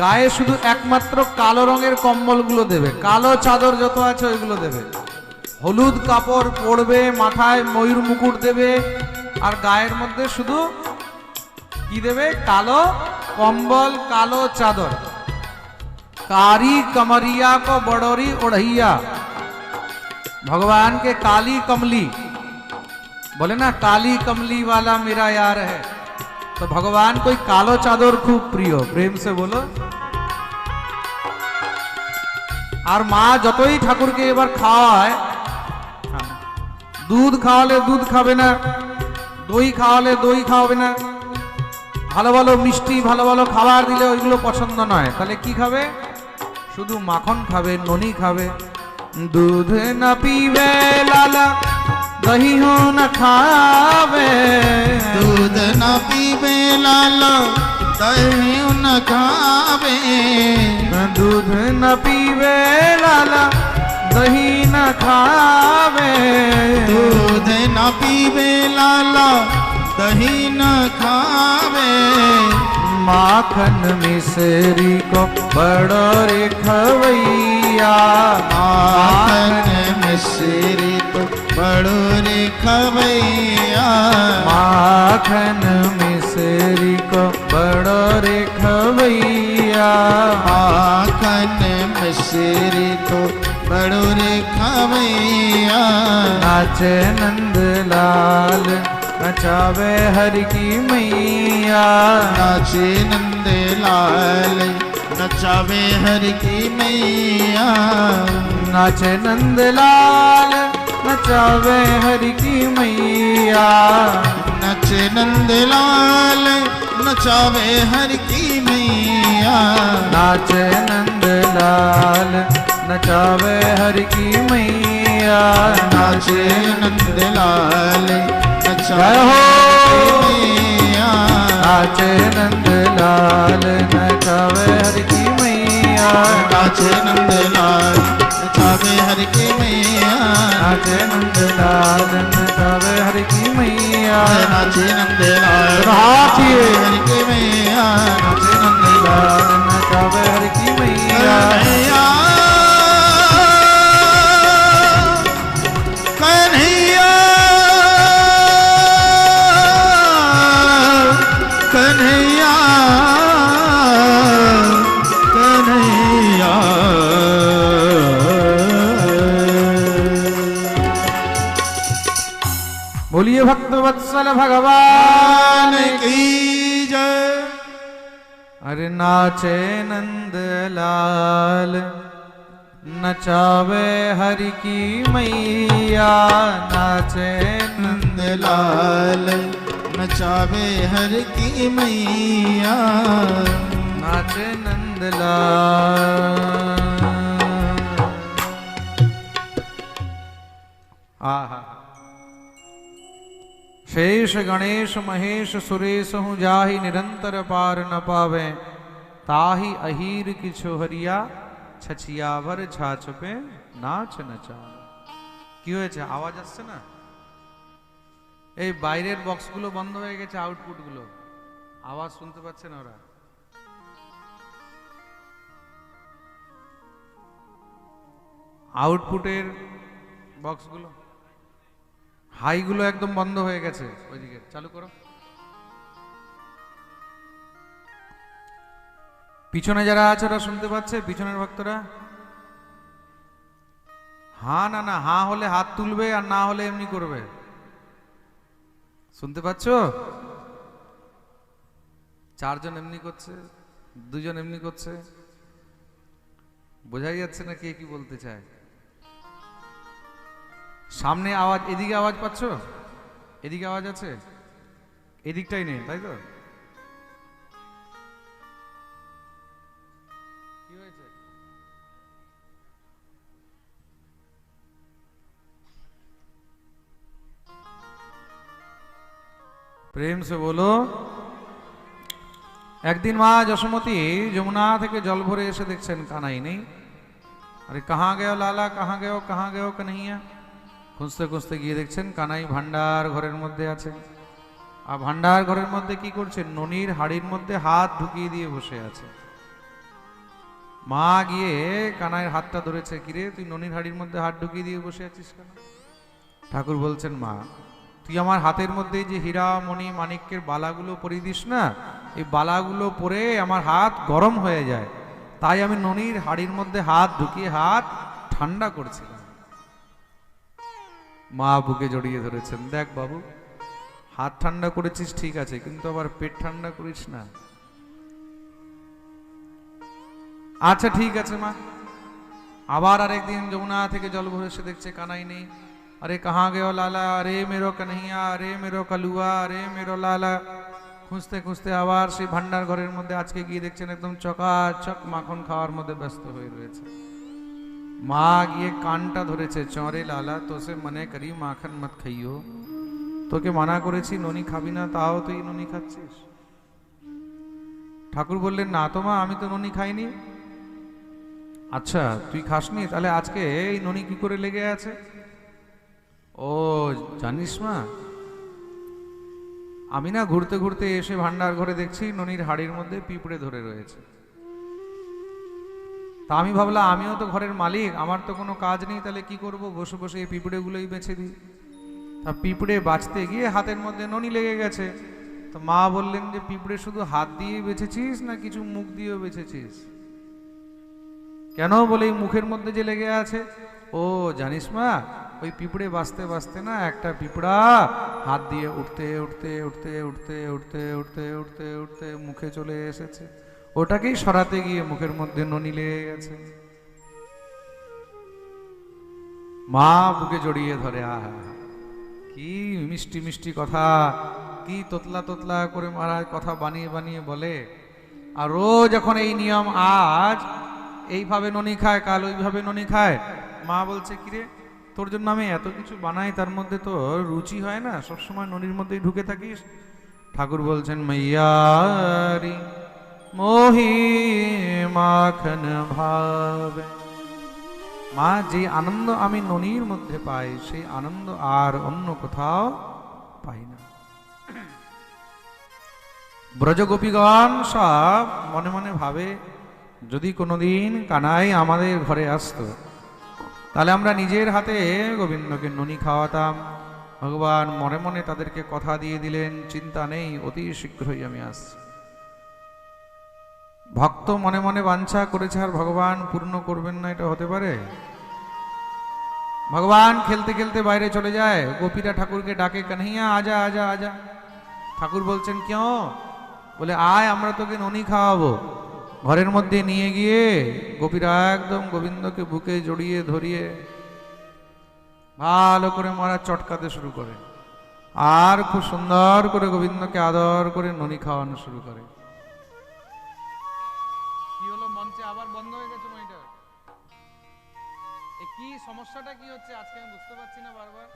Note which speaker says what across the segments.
Speaker 1: গায়ে শুধু একমাত্র কালো রঙের কম্বলগুলো দেবে, কালো চাদর যত আছে ওইগুলো দেবে। হলুদ কাপড় পরবে, মাথায় ময়ূর মুকুট দেবে, আর গায়ের মধ্যে শুধু কি দেবে? কালো কম্বল, কালো চাদর। कारी कमरिया को बड़ोरी ओढ़ैया, भगवान के काली कमली बोले ना, काली कमली वाला मेरा यार है। तो भगवान कोई कालो चादर खूब प्रिय, प्रेम से बोलो। और माँ যতই ঠাকুরকে এবার খাওয়ায়, দুধ খাওয়ালে দুধ খাবে না, দই খাওয়ালে দই খাওয়াবে না, ভালো ভালো মিষ্টি ভালো ভালো খাবার দিলে ওইগুলো পছন্দ নয়, তাহলে কি খাবে? শুধু মাখন খাবে, ননি খাবে। दूध न पीवे लाला दही हो न खावे,
Speaker 2: दूध न पीवे लाला दही न खावे,
Speaker 1: दूध न पीवे लाला दही न खावे,
Speaker 2: दूध न पीवे लाला दही न खावे,
Speaker 1: माखन मिश्री को बड़ो रे खवैया,
Speaker 2: माखन मिश्री को बड़ो रे खवैया,
Speaker 1: माखन मिश्री को बड़ो रे खवैया,
Speaker 2: माखन मिश्री को बड़ो रे खवैया,
Speaker 1: नाचे नंद लाल नचावे हर की मैया,
Speaker 2: नाचे नंद लाल नचावे हर की मैया,
Speaker 1: नाचे नंद लाल नचावे हर की मैया,
Speaker 2: नचे नंद लाल नचावे हर की मैया,
Speaker 1: नाचे नंद लाल नचावे हर की मैया,
Speaker 2: नाचे नंद लाल
Speaker 1: जय हो।
Speaker 2: मैया,
Speaker 1: नाचे नंद लाल नचावे हर की मैया,
Speaker 2: नाचे नंद लाल नचावे हर की मैया,
Speaker 1: नाचे नंद लाल नचावे हर की मैया,
Speaker 2: नाचे नंद लाल
Speaker 1: हाथिए
Speaker 2: हर की मैया,
Speaker 1: नाचे नंद लाल नचावे हर की मैया,
Speaker 2: कन्हैया कन्हैया कन्हैया
Speaker 1: बोलिए भक्त वत्सल भगवान
Speaker 2: की जय।
Speaker 1: अरे नाचे नंद लाल नचावे हरि की मैया, नाचे
Speaker 2: नंद लाल नचावे हर की मैया,
Speaker 1: नाचे नंद लाल। आहा शेष गणेश महेश सुरेश हूँ जाहि निरंतर पार न पावे, ताहि अहीर की छोहरिया छछियावर छाछ पे नाच नचा। কি হয়েছে? আওয়াজ আসছে না? এই বাইরের বক্সগুলো বন্ধ হয়ে গেছে, আউটপুটগুলো আওয়াজ শুনতে পাচ্ছে না ওরা। আউটপুটের বক্সগুলো হাইগুলো একদম বন্ধ হয়ে গেছে, ওইদিকে চালু করো। পিছনে যারা আছে ওরা শুনতে পাচ্ছে? পিছনের ভক্তরা হ্যাঁ না না, হ্যাঁ হলে হাত তুলবে, আর না হলে এমনি করবে। শুনতে পাচ্ছ? চারজন এমনি করছে, দুজন এমনি করছে, বোঝাই যাচ্ছে না কে কি বলতে চায়। সামনে আওয়াজ, এদিকে আওয়াজ পাচ্ছ? এদিকে আওয়াজ আছে, এদিকটাই নেই, তাই তো? কি হয়েছে? প্রেম সে বলো। একদিন মা যশোমতী যমুনা থেকে জল ভরে এসে দেখছেন কানাই নেই। আরে কাহা গেও লালা, কাহা গেও, কাহা গেও কানহাইয়া। খুঁজতে খুঁজতে গিয়ে দেখছেন কানাই ভান্ডার ঘরের মধ্যে আছে। আর ভান্ডার ঘরের মধ্যে কি করছে? ননির হাড়ির মধ্যে হাত ঢুকিয়ে দিয়ে বসে আছে। মা গিয়ে কানাইয়ের হাতটা ধরেছে, কিরে তুই ননির হাড়ির মধ্যে হাত ঢুকিয়ে দিয়ে বসে আছিস কেন? ঠাকুর বলছেন, মা তুই আমার হাতের মধ্যে যে হীরা মণি মাণিক্যের বালাগুলো পরিয়ে দিস না, এই বালাগুলো পরে আমার হাত গরম হয়ে যায়, তাই আমি ননির হাড়ির মধ্যে হাত ঢুকিয়ে হাত ঠান্ডা করছিলাম। মা বুকে জড়িয়ে ধরেছেন, দেখ বাবু, হাত ঠান্ডা করেছিস ঠিক আছে, কিন্তু আবার পেট ঠান্ডা করিস না। আচ্ছা ঠিক আছে মা। আবার আরেকদিন যমুনা থেকে জল ভরে এসে দেখছে কানাই নেই। अरे कहाँ गयो लाला, अरे मेरो कन्हैया, अरे मेरो कलुआ, अरे मेरो लाला। খুঁজতে খুঁজতে আবার সেই ভান্ডার ঘরের মধ্যে আজকে গিয়ে দেখছেন একদম চকাচক মাখন খাওয়ার মধ্যে ব্যস্ত হয়ে রয়েছে। মা গিয়ে কানটা ধরেছে, চরে লালা তোসে মনে করি মাখন মত খাইও, তোকে মানা করেছি ননি খাবি না, তাও তুই ননি খাচ্ছিস। ঠাকুর বললেন, না তো মা, আমি তো ননি খাইনি। আচ্ছা তুই খাসনি, তাহলে আজকে এই ননি কি করে লেগে আছে? ও জানিস মা, আমি না ঘুরতে ঘুরতে এসে ভান্ডার ঘরে দেখছি ননির হাড়ির মধ্যে পিঁপড়ে ধরে রয়েছে। তা আমি ভাবলাম আমিও তো ঘরের মালিক, আমার তো কোনো কাজ নেই, তাহলে কি করব, বসে বসে এই পিঁপড়েগুলোই বেছে দিই। তা পিঁপড়ে বাঁচতে গিয়ে হাতের মধ্যে ননি লেগে গেছে। তো মা বললেন যে পিঁপড়ে শুধু হাত দিয়ে বেছেছিস না কিছু মুখ দিয়েও বেছেছিস? কেন? বলে এই মুখের মধ্যে যে লেগে আছে। ও জানিস মা, ওই পিঁপড়ে বাঁচতে বাঁচতে না একটা পিঁপড়া হাত দিয়ে উঠতে উঠতে উঠতে উঠতে উঠতে উঠতে উঠতে উঠতে মুখে চলে এসেছে, ওটাকেই সরাতে গিয়ে মুখের মধ্যে ননি লেগে গেছে। মা বুকে জড়িয়ে ধরে, আহা কি মিষ্টি মিষ্টি কথা, কি তোতলা তোতলা করে মহারাজ কথা বানিয়ে বানিয়ে বলে। আর রোজ যখন এই নিয়ম, আজ এইভাবে ননি খায়, কাল ওইভাবে ননি খায়। মা বলছে, কিরে তোর জন্য আমি এত কিছু বানাই, তার মধ্যে তো রুচি হয় না, সবসময় ননির মধ্যেই ঢুকে থাকিস। ঠাকুর বলছেন, মাইয়ারি মোহি মাখন ভাবে। মা, যে আনন্দ আমি ননির মধ্যে পাই, সেই আনন্দ আর অন্য কোথাও পাই না। ব্রজগোপীগণ সব মনে মনে ভাবে, যদি কোনোদিন কানাই আমাদের ঘরে আসতো, তাহলে আমরা নিজের হাতে গোবিন্দকে ননি খাওয়াতাম। ভগবান মনে মনে তাদেরকে কথা দিয়ে দিলেন, চিন্তা নেই, অতি শীঘ্রই আমি আসছি। ভক্ত মনে মনে বাঞ্ছা করেছে আর ভগবান পূর্ণ করবেন না, এটা হতে পারে? ভগবান খেলতে খেলতে বাইরে চলে যায়, গোপীরা ঠাকুরকে ডাকে, কানহাইয়া আজা আজা আজা। ঠাকুর বলছেন, কেউ? বলে, আয় আমরা তোকে ননি খাওয়াবো। ঘরের মধ্যে নিয়ে গিয়ে গোপীরা একদম গোবিন্দকে বুকে জড়িয়ে ধরিয়ে ভালো করে মহারাজ চটকাতে শুরু করে, আর খুব সুন্দর করে গোবিন্দকে আদর করে ননি খাওয়ানো শুরু করে। কি হলো, মঞ্চে আবার বন্ধ হয়ে গেছে মনিটর? কি সমস্যাটা কি হচ্ছে আজকে আমি বুঝতে পারছি না বারবার।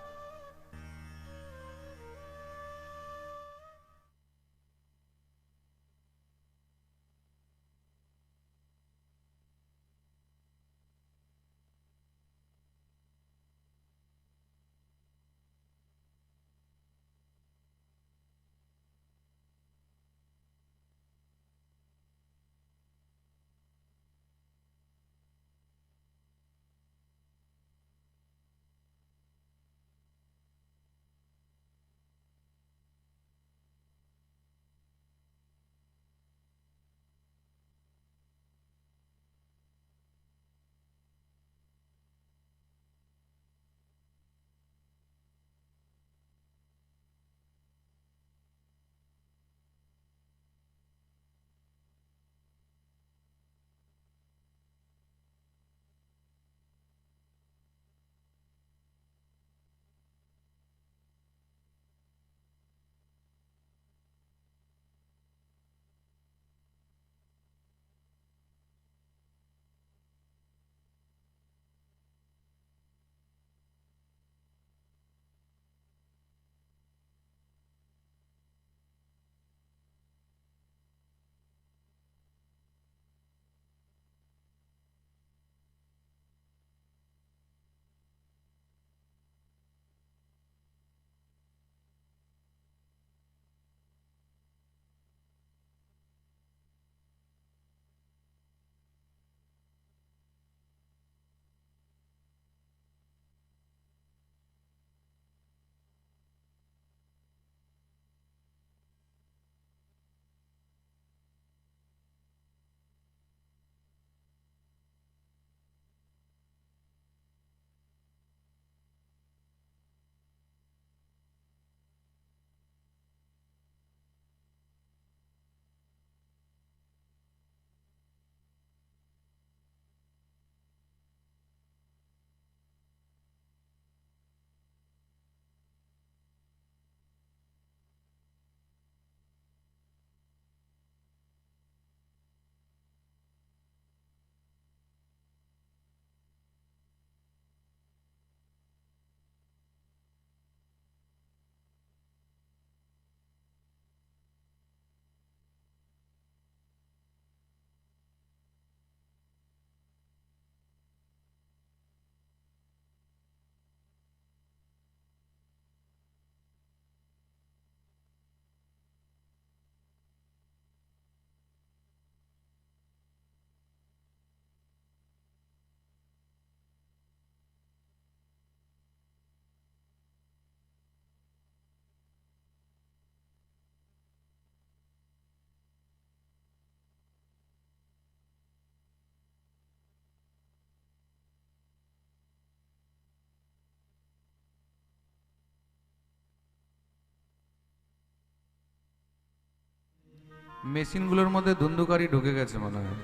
Speaker 1: মেশিনগুলোর মধ্যে ধুন্ধুকারি ঢুকে গেছে মনে হয়।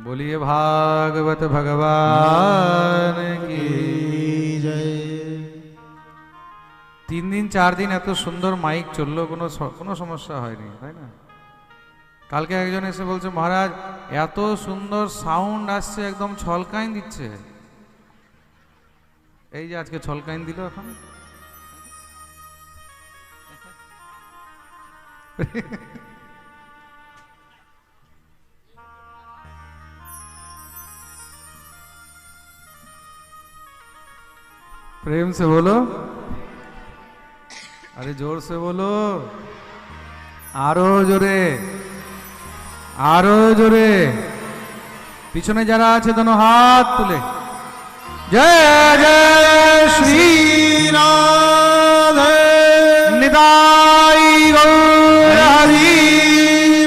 Speaker 1: বলিয়ে ভাগবত ভগবান কি।
Speaker 2: জয়।
Speaker 1: 3 দিন 4 দিন এত সুন্দর মাইক চললো, কোনো সমস্যা হয়নি, তাই না? কালকে একজন এসে বলছে মহারাজ এত সুন্দর সাউন্ড আসছে, একদম ছলকাইন দিচ্ছে। এই যে আজকে ছলকাইন দিল এখন। प्रेम से बोलो, अरे जोर से बोलो, আরো জোরে, আরো জোরে। পিছনে যারা আছে দোনো হাত তুলে জয় জয় শ্রী
Speaker 2: রাধে
Speaker 1: নিতাই গৌর হরি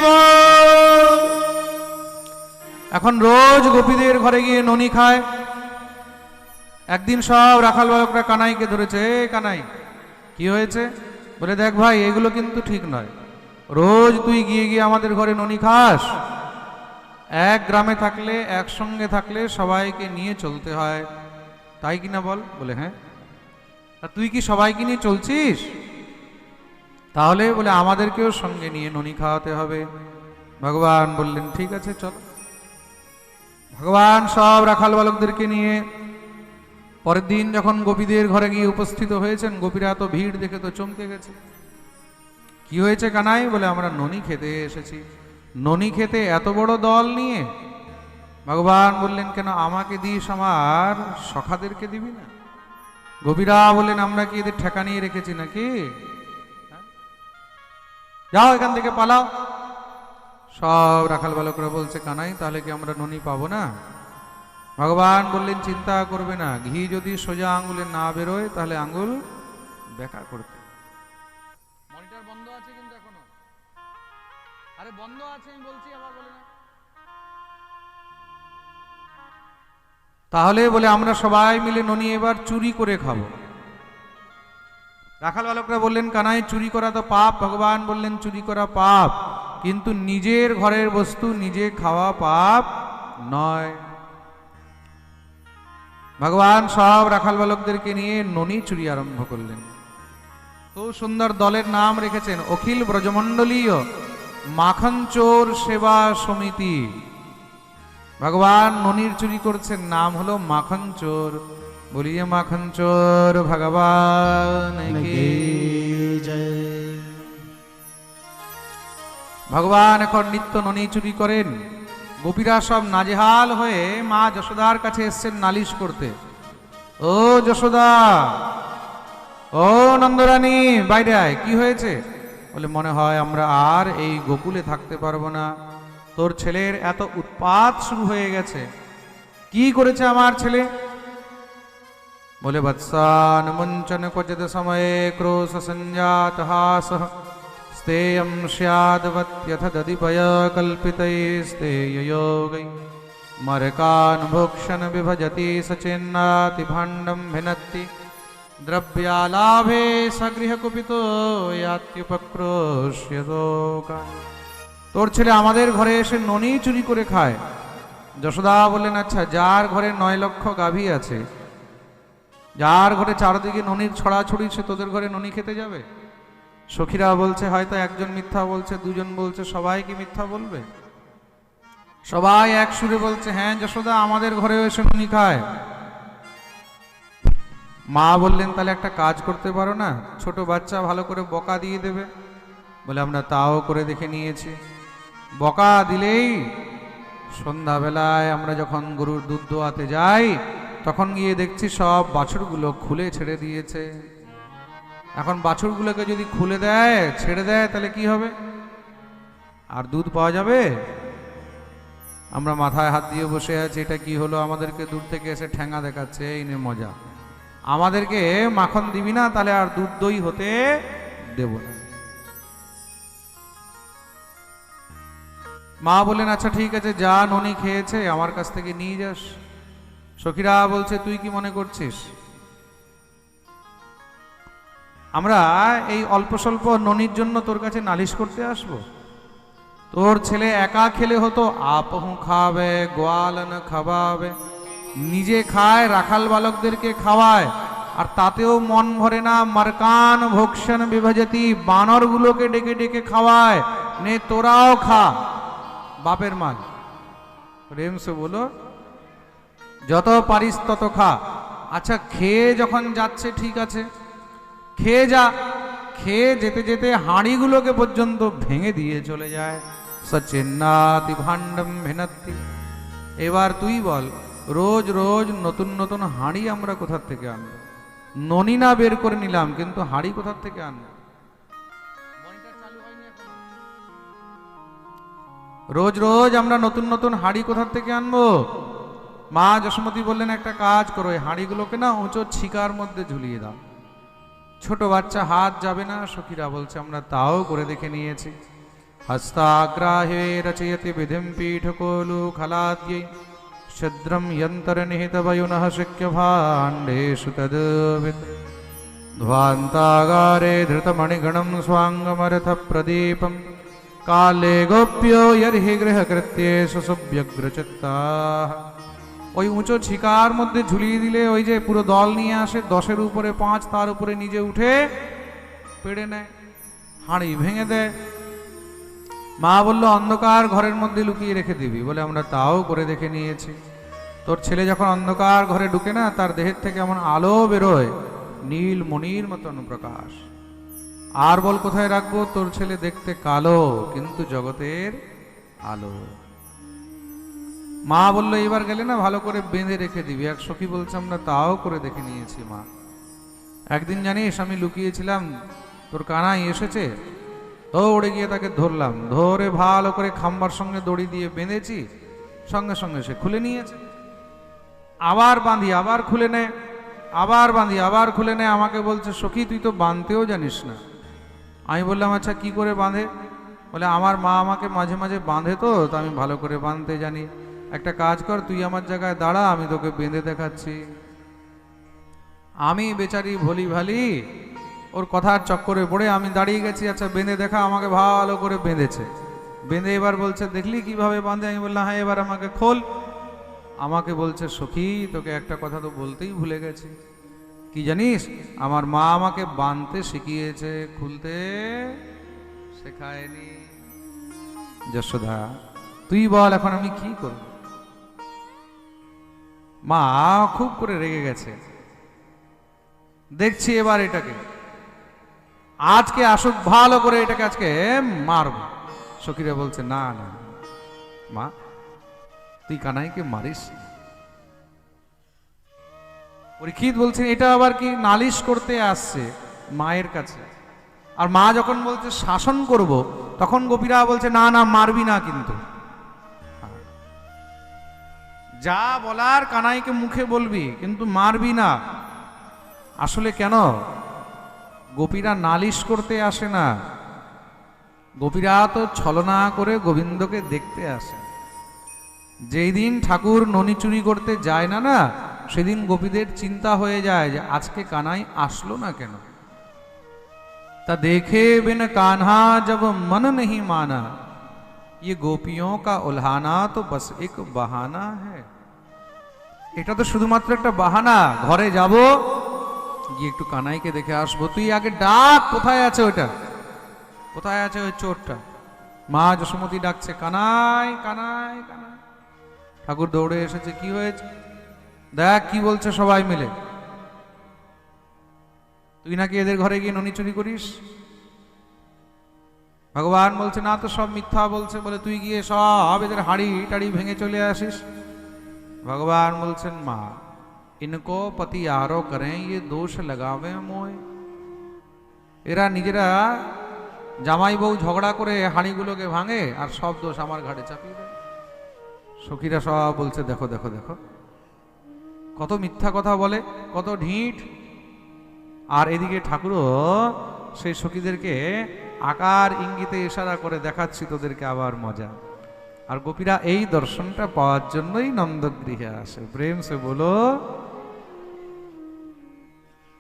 Speaker 1: বল। এখন রোজ গোপীদের ঘরে গিয়ে ননি খায়। একদিন সব রাখাল বালকরা কানাইকে ধরেছে, এ কানাই কি হয়েছে? বলে দেখ ভাই এগুলো কিন্তু ঠিক নয়, রোজ তুই গিয়ে গিয়ে আমাদের ঘরে ননি খাস। এক গ্রামে থাকলে, একসঙ্গে থাকলে সবাইকে নিয়ে চলতে হয়, তাই কিনা বল? বলে হ্যাঁ। আর তুই কি সবাইকে নিয়ে চলছিস? তাহলে বলে আমাদেরকেও সঙ্গে নিয়ে ননি খাওয়াতে হবে। ভগবান বললেন ঠিক আছে চল। ভগবান সব রাখাল বালকদেরকে নিয়ে পরের দিন যখন গোপীদের ঘরে গিয়ে উপস্থিত হয়েছেন, গোপীরা তো ভিড় দেখে তো চমকে গেছে। কি হয়েছে কানাই? বলে আমরা ননি খেতে এসেছি। ননি খেতে এত বড় দল নিয়ে? ভগবান বললেন কেন আমাকে দিস, আমার সখাদেরকে দিবি না? গোপীরা বললেন আমরা কি এদের ঠেকা নিয়ে রেখেছি নাকি? যাও এখান থেকে পালাও। সব রাখাল বালকরা বলছে কানাই তাহলে কি আমরা ননি পাবো না? ভগবান বললেন চিন্তা করবে না, ঘি যদি সোজা আঙ্গুলে না বেরোয় তাহলে আঙ্গুল বেকা করতে। মনিটর বন্ধ আছে কিন্তু এখনো। আরে বন্ধ আছে আমি বলছি, আবার বলে না। তাহলে বলে আমরা সবাই মিলে ননি এবার চুরি করে খাবো। রাখাল বালকরা বললেন কানাই চুরি করা তো পাপ। ভগবান বললেন চুরি করা পাপ, কিন্তু নিজের ঘরের বস্তু নিজে খাওয়া পাপ নয়। ভগবান সব রাখাল বালকদেরকে নিয়ে ননি চুরি আরম্ভ করলেন। তো সুন্দর দলের নাম রেখেছেন অখিল ব্রজমণ্ডলীয় মাখন চোর সেবা সমিতি। ভগবান ননির চুরি করছেন, নাম হলো মাখন চোর। বলিয়ে মাখন চোর ভগবান কি
Speaker 2: জয়।
Speaker 1: ভগবান এখন নিত্য ননি চুরি করেন। গোপীরা সব নাজেহাল হয়ে মা যশোদার কাছে এসছেন নালিশ করতে। ও যশোদা, ও নন্দরানী, বাইরে আয়, কি হয়েছে? বলে মনে হয় আমরা আর এই গোকুলে থাকতে পারবো না, তোর ছেলের এত উৎপাত শুরু হয়ে গেছে। কি করেছে আমার ছেলে? বলে বৎসান মুঞ্চন ক্বচিৎ সময়ে ক্রোশ সঞ্জাত হাস স্তেয়ম স্যাদ্বত্যথ দধিপয় কল্পিতৈস্তেয়য়োগৈ মরকান ভোক্ষণ বিভজতি সচেন্নাতি ভাণ্ডম भिनत्ति দ্রব্যালাভে সগৃহ কুপিতো ইয়াত্যুপক্রোশ্য দোকান। তোর ছেলে আমাদের ঘরে এসে ননি চুরি করে খায়। যশোদা বললেন আচ্ছা, যার ঘরে 9 লক্ষ গাভী আছে, যার ঘরে চারদিকে ননির ছড়াছড়ি, সে তোদের ঘরে ননি খেতে যাবে? সখীরা বলছে হয়তো একজন মিথ্যা বলছে, দুজন বলছে, সবাই কি মিথ্যা বলবে? সবাই এক সুরে বলছে হ্যাঁ যশোদা আমাদের ঘরেও এসে ননি খায়। মা বললেন তাহলে একটা কাজ করতে পারো না, ছোট বাচ্চা ভালো করে বকা দিয়ে দেবে। বলে আমরা তাও করে দেখে নিয়েছি। বকা দিলেই সন্ধ্যাবেলায় আমরা যখন গরুর দুধ দোয়াতে যাই তখন গিয়ে দেখছি সব বাছুরগুলো খুলে ছেড়ে দিয়েছে। এখন বাছুরগুলোকে যদি খুলে দেয়, ছেড়ে দেয়, তাহলে কি হবে? আর দুধ পাওয়া যাবে? আমরা মাথায় হাত দিয়ে বসে আছি, এটা কি হলো? আমাদেরকে দূর থেকে এসে ঠ্যাঙা দেখাচ্ছে, এই নে মজা। আমাদেরকে মাখন দিবি না, তাহলে আর দুধ দই হতে দেব না। মা বললেন আচ্ছা ঠিক আছে, যা ননি খেয়েছে আমার কাছ থেকে নিয়ে যাস। সখীরা বলছে তুই কি মনে করছিস আমরা এই অল্প স্বল্প ননির জন্য তোর কাছে নালিশ করতে আসবো? তোর ছেলে একা খেলে হতো, আপহু খাবে গোয়ালন খাওয়াবে, নিজে খায় রাখাল বালকদেরকে খাওয়ায়, আর তাতেও মন ভরে না। মারকান ভোক্ষণ বিভাজতি, বানরগুলোকে ডেকে ডেকে খাওয়ায়, নে তোরাও খা, বাপের মাল। প্রেম সে বলো, যত পারিস তত খা। আচ্ছা খেয়ে যখন যাচ্ছে ঠিক আছে, খেয়ে যা, খেয়ে যেতে যেতে হাঁড়িগুলোকে পর্যন্ত ভেঙে দিয়ে চলে যায়। সচিন্নাতি ভাণ্ডম ভেনাত্তি। এবার তুই বল, রোজ রোজ নতুন নতুন হাঁড়ি আমরা কোথার থেকে আনবো? ননি না বের করে নিলাম, কিন্তু হাঁড়ি কোথার থেকে আনবো? রোজ রোজ আমরা নতুন নতুন হাঁড়ি কোথার থেকে আনবো? মা যশোমতী বললেন, একটা কাজ করো, এই হাঁড়িগুলোকে না উঁচু ছিকার মধ্যে ঝুলিয়ে দাও, ছোট বাচ্চা হাত যাবে না। সখীরা বলছে আমরা তাও করে দেখে নিয়েছি। হস্তাগ্রাহে রচয়তি বিধিম পীঠকোলু খলাদ্যৈ, ছদ্রম যন্তর নিহিত বয়ুনঃ শক্য ভাণ্ডেষু তদ্বিদ। ধ্বান্তাগারে ধৃতমণিগণম স্বাঙ্গমর্থ প্রদীপম, কালে গোপ্यो यर्हि গৃহকৃত্যেষু সুব্যগ্রচিত্তাঃ। ওই উঁচু ছিকার মধ্যে ঝুলিয়ে দিলে ওই যে পুরো দল নিয়ে আসে, 10-এর উপরে 5, তার উপরে নিজে উঠে পেড়ে নেয়, হাঁড়ি ভেঙে দেয়। মা বলল অন্ধকার ঘরের মধ্যে লুকিয়ে রেখে দিবি, বলে আমরা তাও করে দেখে নিয়েছি। তোর ছেলে যখন অন্ধকার ঘরে ঢুকে না, তার দেহের থেকে এমন আলো বেরোয়, নীল মণির মতন প্রকাশ। আর বল কোথায় রাখবো? তোর ছেলে দেখতে কালো, কিন্তু জগতের আলো। মা বললো এবার গেলে না ভালো করে বেঁধে রেখে দিবি। এক সখী বলছে আমরা তাও করে দেখে নিয়েছি মা। একদিন জানিস আমি লুকিয়েছিলাম, তোর কানাই এসেছে, দৌড়ে গিয়ে তাকে ধরলাম, ধরে ভালো করে খাম্বার সঙ্গে দড়ি দিয়ে বেঁধেছি, সঙ্গে সঙ্গে সে খুলে নিয়েছে। আবার বাঁধি, আবার খুলে নে, আবার বাঁধি, আবার খুলে নে। আমাকে বলছে সখী তুই তো বাঁধতেও জানিস না। আমি বললাম আচ্ছা কি করে বাঁধে? বলে আমার মা আমাকে মাঝে মাঝে বাঁধে, তো আমি ভালো করে বাঁধতে জানি। একটা কাজ কর, তুই আমার জায়গায় দাঁড়া, আমি তোকে বেঁধে দেখাচ্ছি। আমি বেচারি ভলি ভালি ওর কথার চক্করে পড়ে আমি দাঁড়িয়ে গেছি। আচ্ছা বেঁধে দেখা, আমাকে ভালো করে বেঁধেছে। বেঁধে এবার বলছে দেখলি কিভাবে বাঁধে? আমি বললাম হ্যাঁ, এবার আমাকে খোল। আমাকে বলছে সখী তোকে একটা কথা তো বলতেই ভুলে গেছি। কি জানিস? আমার মা আমাকে বাঁধতে শিখিয়েছে, খুলতে শেখায়নি। যশোদা তুই বল এখন আমি কি করব? মা খুব করে রেগে গেছে। দেখছি এবার এটাকে আজকে আসুক, ভালো করে এটাকে আজকে মারব। সখীরা বলছে না না মা, তুই কানাইকে মারিস। পরীক্ষিত বলছেন এটা আবার কি? নালিশ করতে আসছে মায়ের কাছে। আর মা যখন বলছে শাসন করব, তখন গোপীরা বলছে না না মারবি না, কিন্তু যা বলার কানাইকে মুখে বলবি, কিন্তু মারবি না। আসলে কেন? গোপীরা নালিশ করতে আসে না, গোপীরা তো ছলনা করে গোবিন্দকে দেখতে আসে। যেই দিন ঠাকুর ননি চুরি করতে যায় না না, সেদিন গোপীদের চিন্তা হয়ে যায় যে আজকে কানাই আসলো না কেন। তা দেখে बिन कान्हा जब मन नहीं माना, ये गोपियों का उल्हाना तो बस एक बहाना है। এটা তো শুধুমাত্র একটা বাহানা। ঘরে যাব, গিয়ে একটু কানাইকে দেখে আসবো। তুই আগে ডাক, কোথায় আছে ওটা, কোথায় আছে ওই চোরটা? মা যশোমতী ডাকছে কানাই কানাই কানাই। ঠাকুর দৌড়ে এসেছে, কি হয়েছে দেখ কি বলছে সবাই মিলে। তুই নাকি এদের ঘরে গিয়ে ননি চুরি করিস? ভগবান বলছে না তো, সব মিথ্যা বলছে। বলে তুই গিয়ে সব এদের হাড়ি টাড়ি ভেঙে চলে আসিস। ভগবান বলছেন মা ইনকো পতি আরো করেন, ये दोष लगावे मोय। এরা নিজেরা জামাই বউ ঝগড়া করে হাঁড়িগুলোকে ভাঙে, আর সব দোষ আমার ঘাড়ে চাপিয়ে দেয়। সখীরা সব বলছে দেখো দেখো দেখো, কত মিথ্যা কথা বলে, কত ঢিঠ। আর এদিকে ঠাকুরও সেই সখীদেরকে আকার ইঙ্গিতে ইশারা করে দেখাচ্ছি তোদেরকে আবার মজা। আর গোপীরা এই দর্শনটা পাওয়ার জন্যই নন্দগৃহে আসে। প্রেম সে বলো।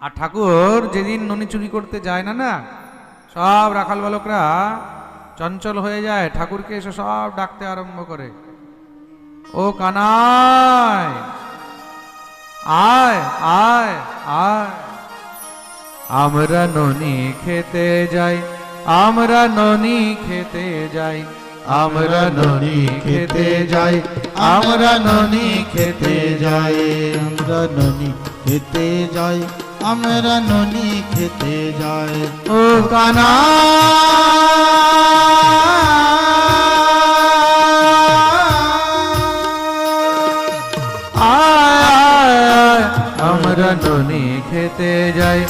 Speaker 1: আর ঠাকুর যেদিন ননি চুরি করতে যায় না না, সব রাখাল বালকরা চঞ্চল হয়ে যায়, ঠাকুরকে এসে সব ডাকতে আরম্ভ করে, ও কানাই আয় আয় আয়, আমরা ননি খেতে যাই, আমরা ননি খেতে যাই, আমরা ননি খেতে যাই, আমরা ননি খেতে যাই,
Speaker 2: আমরা ননি খেতে যাই, আমরা ননি খেতে যাই।
Speaker 1: ও কানা আয়, আমরা ননি খেতে যাই,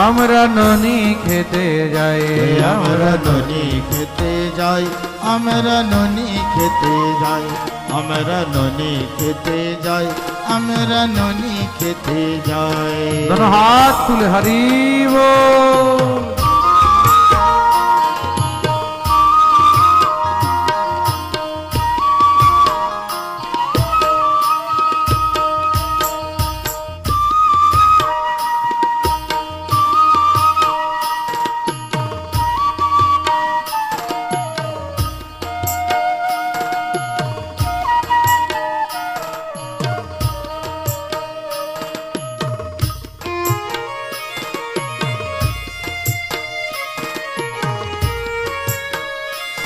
Speaker 1: আমরা ননি খেতে যাই,
Speaker 2: আমরা ননি খেতে যাই, আমরা ননি খেতে যাই, আমরা ননি খেতে যাই, আমরা ননি খেতে যাই।
Speaker 1: दोनों हाथ तुले हरि बोल।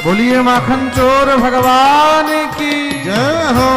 Speaker 1: बोलिए माखन चोर भगवान की
Speaker 2: जय हो।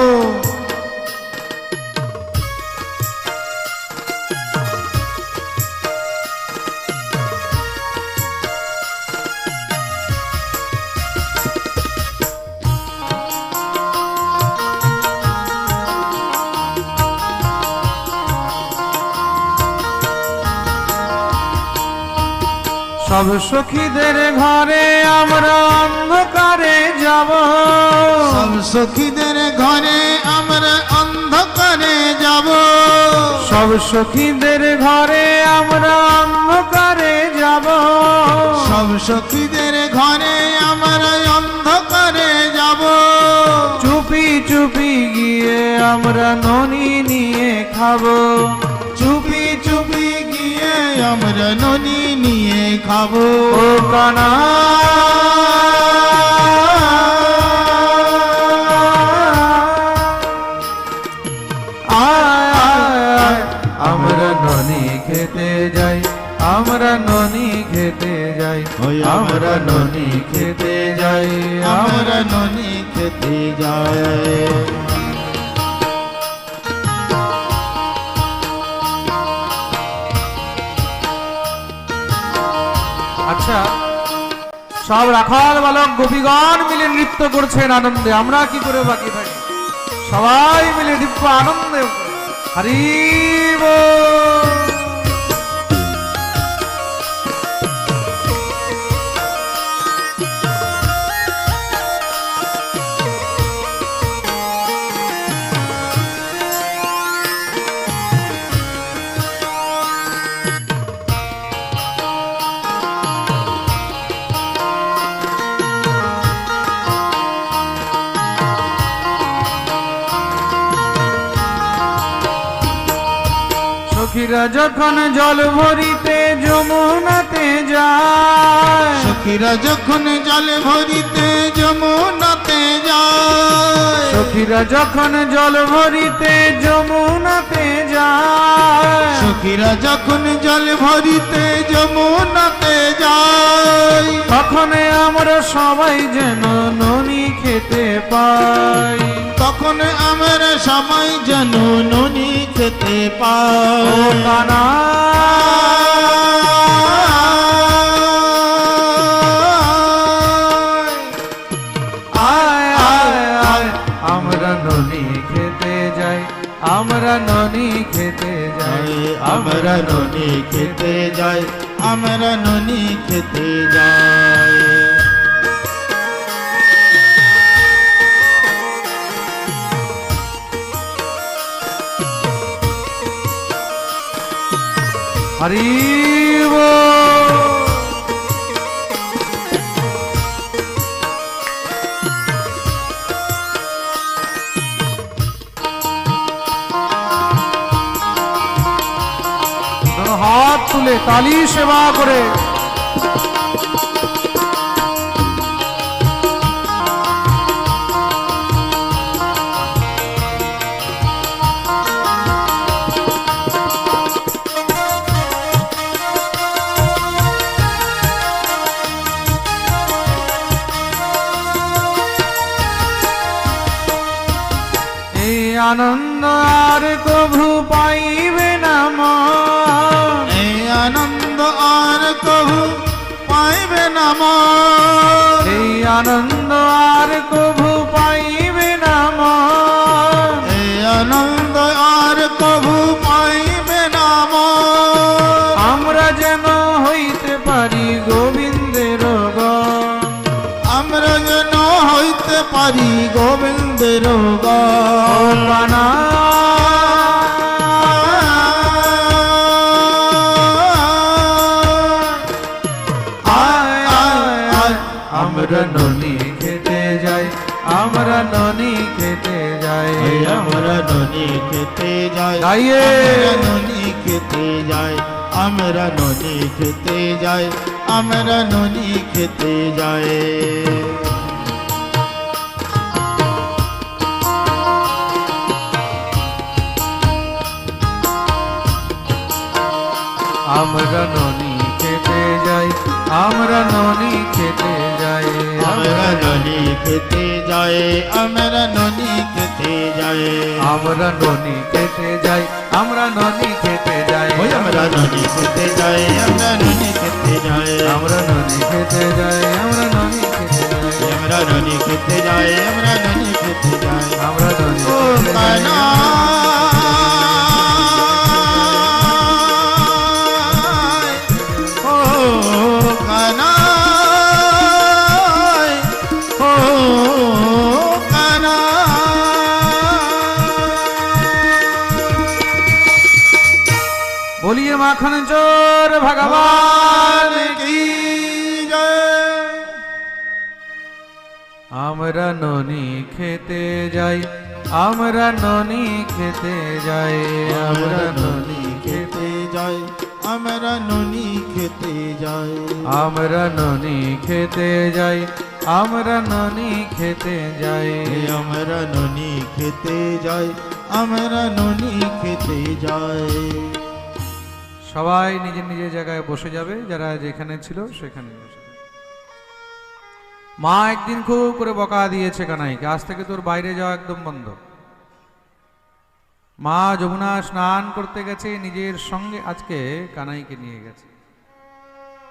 Speaker 1: সব সখীদের ঘরে আমরা অন্ধকারে যাব,
Speaker 2: সব সখীদের ঘরে আমরা অন্ধকারে যাব,
Speaker 1: সব সখীদের ঘরে আমরা অন্ধকারে যাব,
Speaker 2: সব সখীদের ঘরে আমরা অন্ধকারে যাব,
Speaker 1: চুপি চুপি গিয়ে আমরা ননি নিয়ে খাবো,
Speaker 2: চুপি চুপি গিয়ে আমরা ননি নিয়ে খাবো।
Speaker 1: ও কানা আয় আয় আয়, আমরা ননি খেতে যাই, আমরা ননি খেতে যাই,
Speaker 2: ওই
Speaker 1: আমরা ননি খেতে যাই,
Speaker 2: আমরা ননি খেতে যাই।
Speaker 1: আচ্ছা, সব রাখাল বালক গোপীগণ মিলে নৃত্য করছেন আনন্দে, আমরা কি করে বাকি থাকি? সবাই মিলে দিব্য আনন্দে হরি বল। সখীরা যখন জল ভরিতে যমুনাতে যায়,
Speaker 2: সখীরা যখন জল ভরিতে যমুনাতে যায়,
Speaker 1: সখীরা যখন জল ভরিতে যমুনাতে যায়,
Speaker 2: সখীরা যখন জল ভরিতে যমুনাতে যায়,
Speaker 1: তখন আমরা সবাই যেন ননি খেতে পাই,
Speaker 2: তখন আমরা সবাই যেন ননি খেতে
Speaker 1: ও
Speaker 2: পাই।
Speaker 1: কানা আয় আয় আয়, আমরা ননি খেতে যাই, আমরা ননি খেতে যাই,
Speaker 2: আমরা ননি খেতে যাই, আমরা ননি খেতে যাই।
Speaker 1: হরি বল। दोनों हाथ সকলে তালি সেবা করে। আনন্দ আর কভু পাইবে না মন,
Speaker 2: এই আনন্দ আর কভু পাইবে না মন,
Speaker 1: এই আনন্দ আর কভু পাইবে না মন,
Speaker 2: এই আনন্দ আর কভু পাইবে না মন।
Speaker 1: আমরা যেন হইতে পারি গোবিন্দের গণ,
Speaker 2: আমরা যেন হইতে পারি গোবিন্দের গান।
Speaker 1: বানা আমরা ননি খেতে যাই, আমরা ননি খেতে যাই,
Speaker 2: আমরা ননি খেতে যাই,
Speaker 1: গাইয়ে।
Speaker 2: আমরা ননি খেতে যাই, আমরা ননি খেতে যাই, আমরা ননি খেতে যাই।
Speaker 1: আমরা ননি খেতে যাই, আমরা ননি খেতে যাই,
Speaker 2: আমরা ননি খেতে যাই, আমরা ননি খেতে যাই,
Speaker 1: আমরা ননি খেতে যাই, আমরা ননি খেতে যাই,
Speaker 2: ওই আমরা ননি খেতে যাই, আমরা ননি খেতে যাই,
Speaker 1: আমরা ননি খেতে যাই, আমরা ননি খেতে যাই,
Speaker 2: আমরা ননি খেতে যাই, আমরা ননি খেতে যাই।
Speaker 1: আমরা ননি
Speaker 2: ও
Speaker 1: খেতে যাই।
Speaker 2: কানা
Speaker 1: बोलिए माखन चोर भगवान की। আমরা ননি খেতে যাই, আমরা ননি খেতে যাই, আমরা ননি খেতে
Speaker 2: যাই, আমরা ননি খেতে যাই,
Speaker 1: আমরা ননি খেতে যাই, আমরা ননি খেতে যাই,
Speaker 2: আমরা ননি খেতে যাই, আমরা ননি খেতে যাই।
Speaker 1: সবাই নিজের নিজের জায়গায় বসে যাবে, যারা যেখানে ছিল সেখানে বসে। মা একদিন খুব করে বকা দিয়েছে কানাইকে, আজ থেকে তোর বাইরে যাওয়া একদম বন্ধ। মা যমুনা স্নান করতে গেছে, নিজের সঙ্গে আজকে কানাইকে নিয়ে গেছে।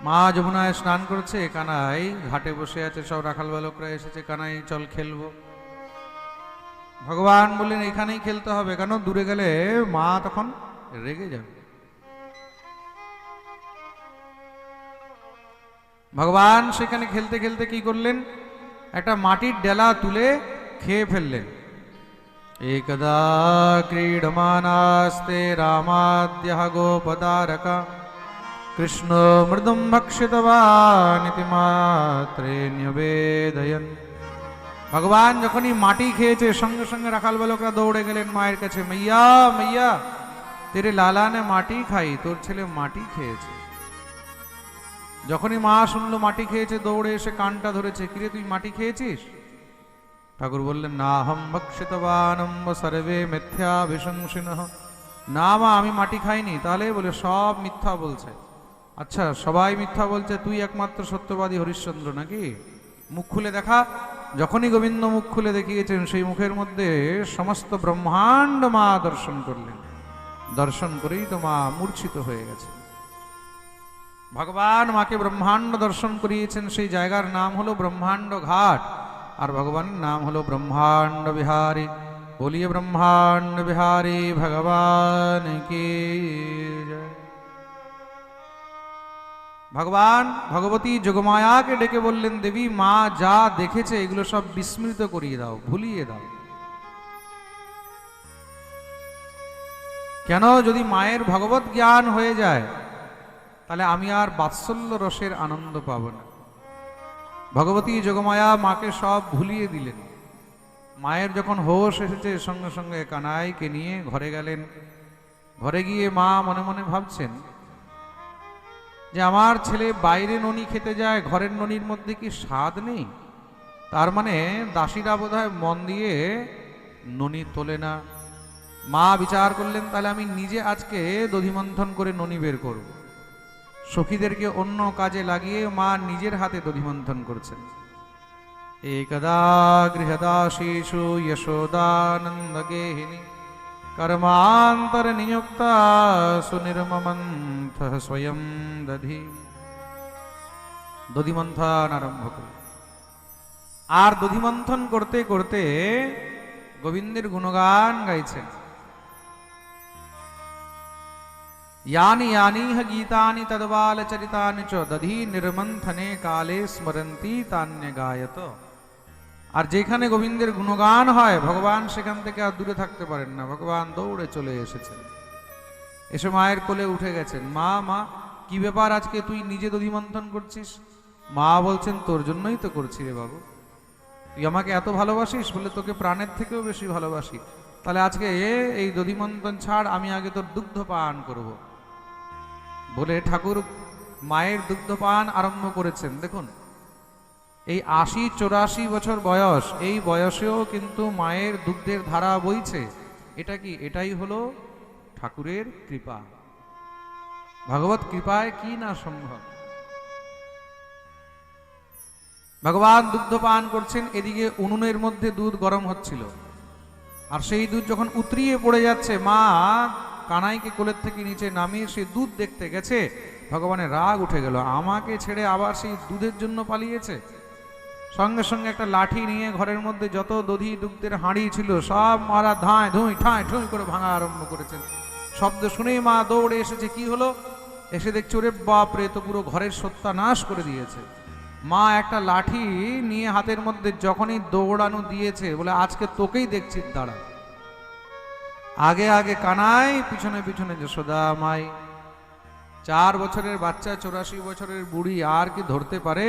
Speaker 1: মা যমুনায় স্নান করছে, কানাই ঘাটে বসে আছে, সব রাখাল বালকরা এসেছে, কানাই চল খেলবো। ভগবান বললেন এখানেই খেলতে হবে, কেন দূরে গেলে মা তখন রেগে যাবে। ভগবান সেখানে খেলতে খেলতে কি করলেন, একটা মাটির ডেলা তুলে খেয়ে ফেললেন। একদা ক্রীডমানাস্তে রামাদ্যঃ গোপদারকা কৃষ্ণ মৃদুম ভক্ষিতবান ইতি মাত্রে নিবেদয়ন। ভগবান যখনই মাটি খেয়েছে, সঙ্গে সঙ্গে রাখাল বালকরা দৌড়ে গেলেন মায়ের কাছে, মাইয়া মাইয়া তেরে লালা নে মাটি খাই, তোর ছেলে মাটি খেয়েছে। যখনই মা শুনলো মাটি খেয়েছে, দৌড়ে এসে কানটা ধরেছে, কিরে তুই মাটি খেয়েছিস? ঠাকুর বললেন না, হম ভক্ষিতবানম সর্বে মিথ্যা বিশংসিনঃ। না মা, আমি মাটি খাইনি। তাহলে বলে সব মিথ্যা বলছে। আচ্ছা সবাই মিথ্যা বলছে, তুই একমাত্র সত্যবাদী হরিশ্চন্দ্র নাকি? মুখ খুলে দেখা। যখনই গোবিন্দ মুখ খুলে দেখিয়েছেন, সেই মুখের মধ্যে সমস্ত ব্রহ্মাণ্ড মা দর্শন করলেন। দর্শন করেই তো মা মূর্ছিত হয়ে গেছে। ভগবান মাকে ব্রহ্মাণ্ড দর্শন করিয়েছেন, সেই জায়গার নাম হলো ব্রহ্মাণ্ড ঘাট, আর ভগবানের নাম হলো ব্রহ্মাণ্ড বিহারী। বলিয়ে ব্রহ্মাণ্ড বিহারী ভগবান কি জয়। ভগবান ভগবতী যোগমায়াকে ডেকে বললেন, দেবী মা যা দেখেছে এগুলো সব বিস্মৃত করিয়ে দাও, ভুলিয়ে দাও। কেন? যদি মায়ের ভগবত জ্ঞান হয়ে যায়, তাহলে আমি আর বাৎসল্য রসের আনন্দ পাব না। ভগবতী যোগমায়া মাকে সব ভুলিয়ে দিলেন। মায়ের যখন হোশ এসেছে, সঙ্গে সঙ্গে কানাইকে নিয়ে ঘরে গেলেন। ঘরে গিয়ে মা মনে মনে ভাবছেন, যে আমার ছেলে বাইরে ননি খেতে যায়, ঘরের ননির মধ্যে কি স্বাদ নেই? তার মানে দাসীরা বোধহয় মন দিয়ে ননি তোলে না। মা বিচার করলেন, তাহলে আমি নিজে আজকে দধিমন্থন করে ননি বের করব। সখীদেরকে অন্য কাজে লাগিয়ে মা নিজের হাতে দধিমন্থন করছেন। একদা গৃহদাসীষু যশোদানন্দ গেহিনী কর্মান্তর নিযুক্তা সুনির্মমন্থ স্বয়ং দধি। দধিমন্থন আরম্ভ করে, আর দধিমন্থন করতে করতে গোবিন্দের গুণগান গাইছেন। यानि यानिह गीतानि तद्बाल चरितानि च दधि निर्मंथने काले स्मरन्ति तान्य गायत। আর যেখানে গোবিন্দের গুণগান হয় ভগবান সেখান থেকে আর দূরে থাকতে পারেন না। ভগবান দৌড়ে চলে এসেছেন, এসে মায়ের কোলে উঠে গেছেন। মা মা কি ব্যাপার, আজকে তুই নিজে দধিমন্থন করছিস? মা বলছেন, তোর জন্যই তো করছি রে বাবু, তুই আমাকে এত ভালোবাসিস বলে তোকে প্রাণের থেকেও বেশি ভালোবাসি। তাহলে আজকে এই দধিমন্থন ছাড়, আমি আগে তোর দুগ্ধ পান করব। বলে ঠাকুর মায়ের দুগ্ধ পান আরম্ভ করেছেন। দেখুন, এই ৮০-৮৪ বছর বয়স, এই বয়সেও কিন্তু মায়ের দুগ্ধের ধারা বইছে। এটা কি? এটাই হলো ঠাকুরের কৃপা। ভগবত কৃপায় কি না সম্ভব। ভগবান দুগ্ধ পান করছেন, এদিকে উনুনের মধ্যে দুধ গরম হচ্ছিল, আর সেই দুধ যখন উতরিয়ে পড়ে যাচ্ছে, মা কানাইকে কোলের থেকে নিচে নামিয়ে সে দুধ দেখতে গেছে। ভগবানের রাগ উঠে গেল, আমাকে ছেড়ে আবার সেই দুধের জন্য পালিয়েছে। সঙ্গে সঙ্গে একটা লাঠি নিয়ে ঘরের মধ্যে যত দধি দুগ্ধের হাঁড়ি ছিল সব মারা ধাঁয় ধুই ঠাঁয় ঠুই করে ভাঙা আরম্ভ করেছেন। শব্দ শুনেই মা দৌড়ে এসেছে। কি হলো? এসে দেখছে, ওরে বাপরে, তো পুরো ঘরের সত্যানাশ করে দিয়েছে। মা একটা লাঠি নিয়ে হাতের মধ্যে যখনই দৌড়ানো দিয়েছে, বলে আজকে তোকেই দেখছি, দাঁড়া। আগে আগে কানাই, পিছনে পিছনে যশোদা মাই। 4 বছরের বাচ্চা 84 বছরের বুড়ি আর কি ধরতে পারে?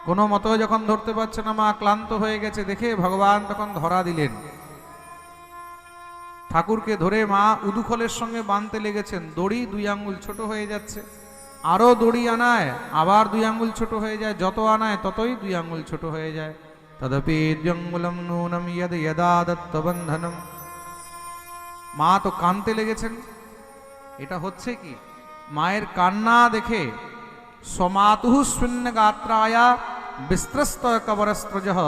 Speaker 1: কোনো মতো যখন ধরতে পারছে না, মা ক্লান্ত হয়ে গেছে দেখে ভগবান তখন ধরা দিলেন। ঠাকুরকে ধরে মা উদুখলের সঙ্গে বাঁধতে লেগেছেন। দড়ি 2 আঙ্গুল ছোট হয়ে যাচ্ছে, আরো দড়ি আনায়, আবার 2 আঙ্গুল ছোট হয়ে যায়, যত আনায় ততই 2 আঙ্গুল ছোট হয়ে যায়। তদপি দ্ব্যঙ্গুলম নূনম ইয়দ যদা দত্তবন্ধনম। মা তো কাঁদতে লেগেছেন। এটা হচ্ছে কি? মায়ের কান্না দেখে সমাতুঃ শূন্য গাত্রায়া বিস্ত্রস্ত কবরস্ত্রজঃ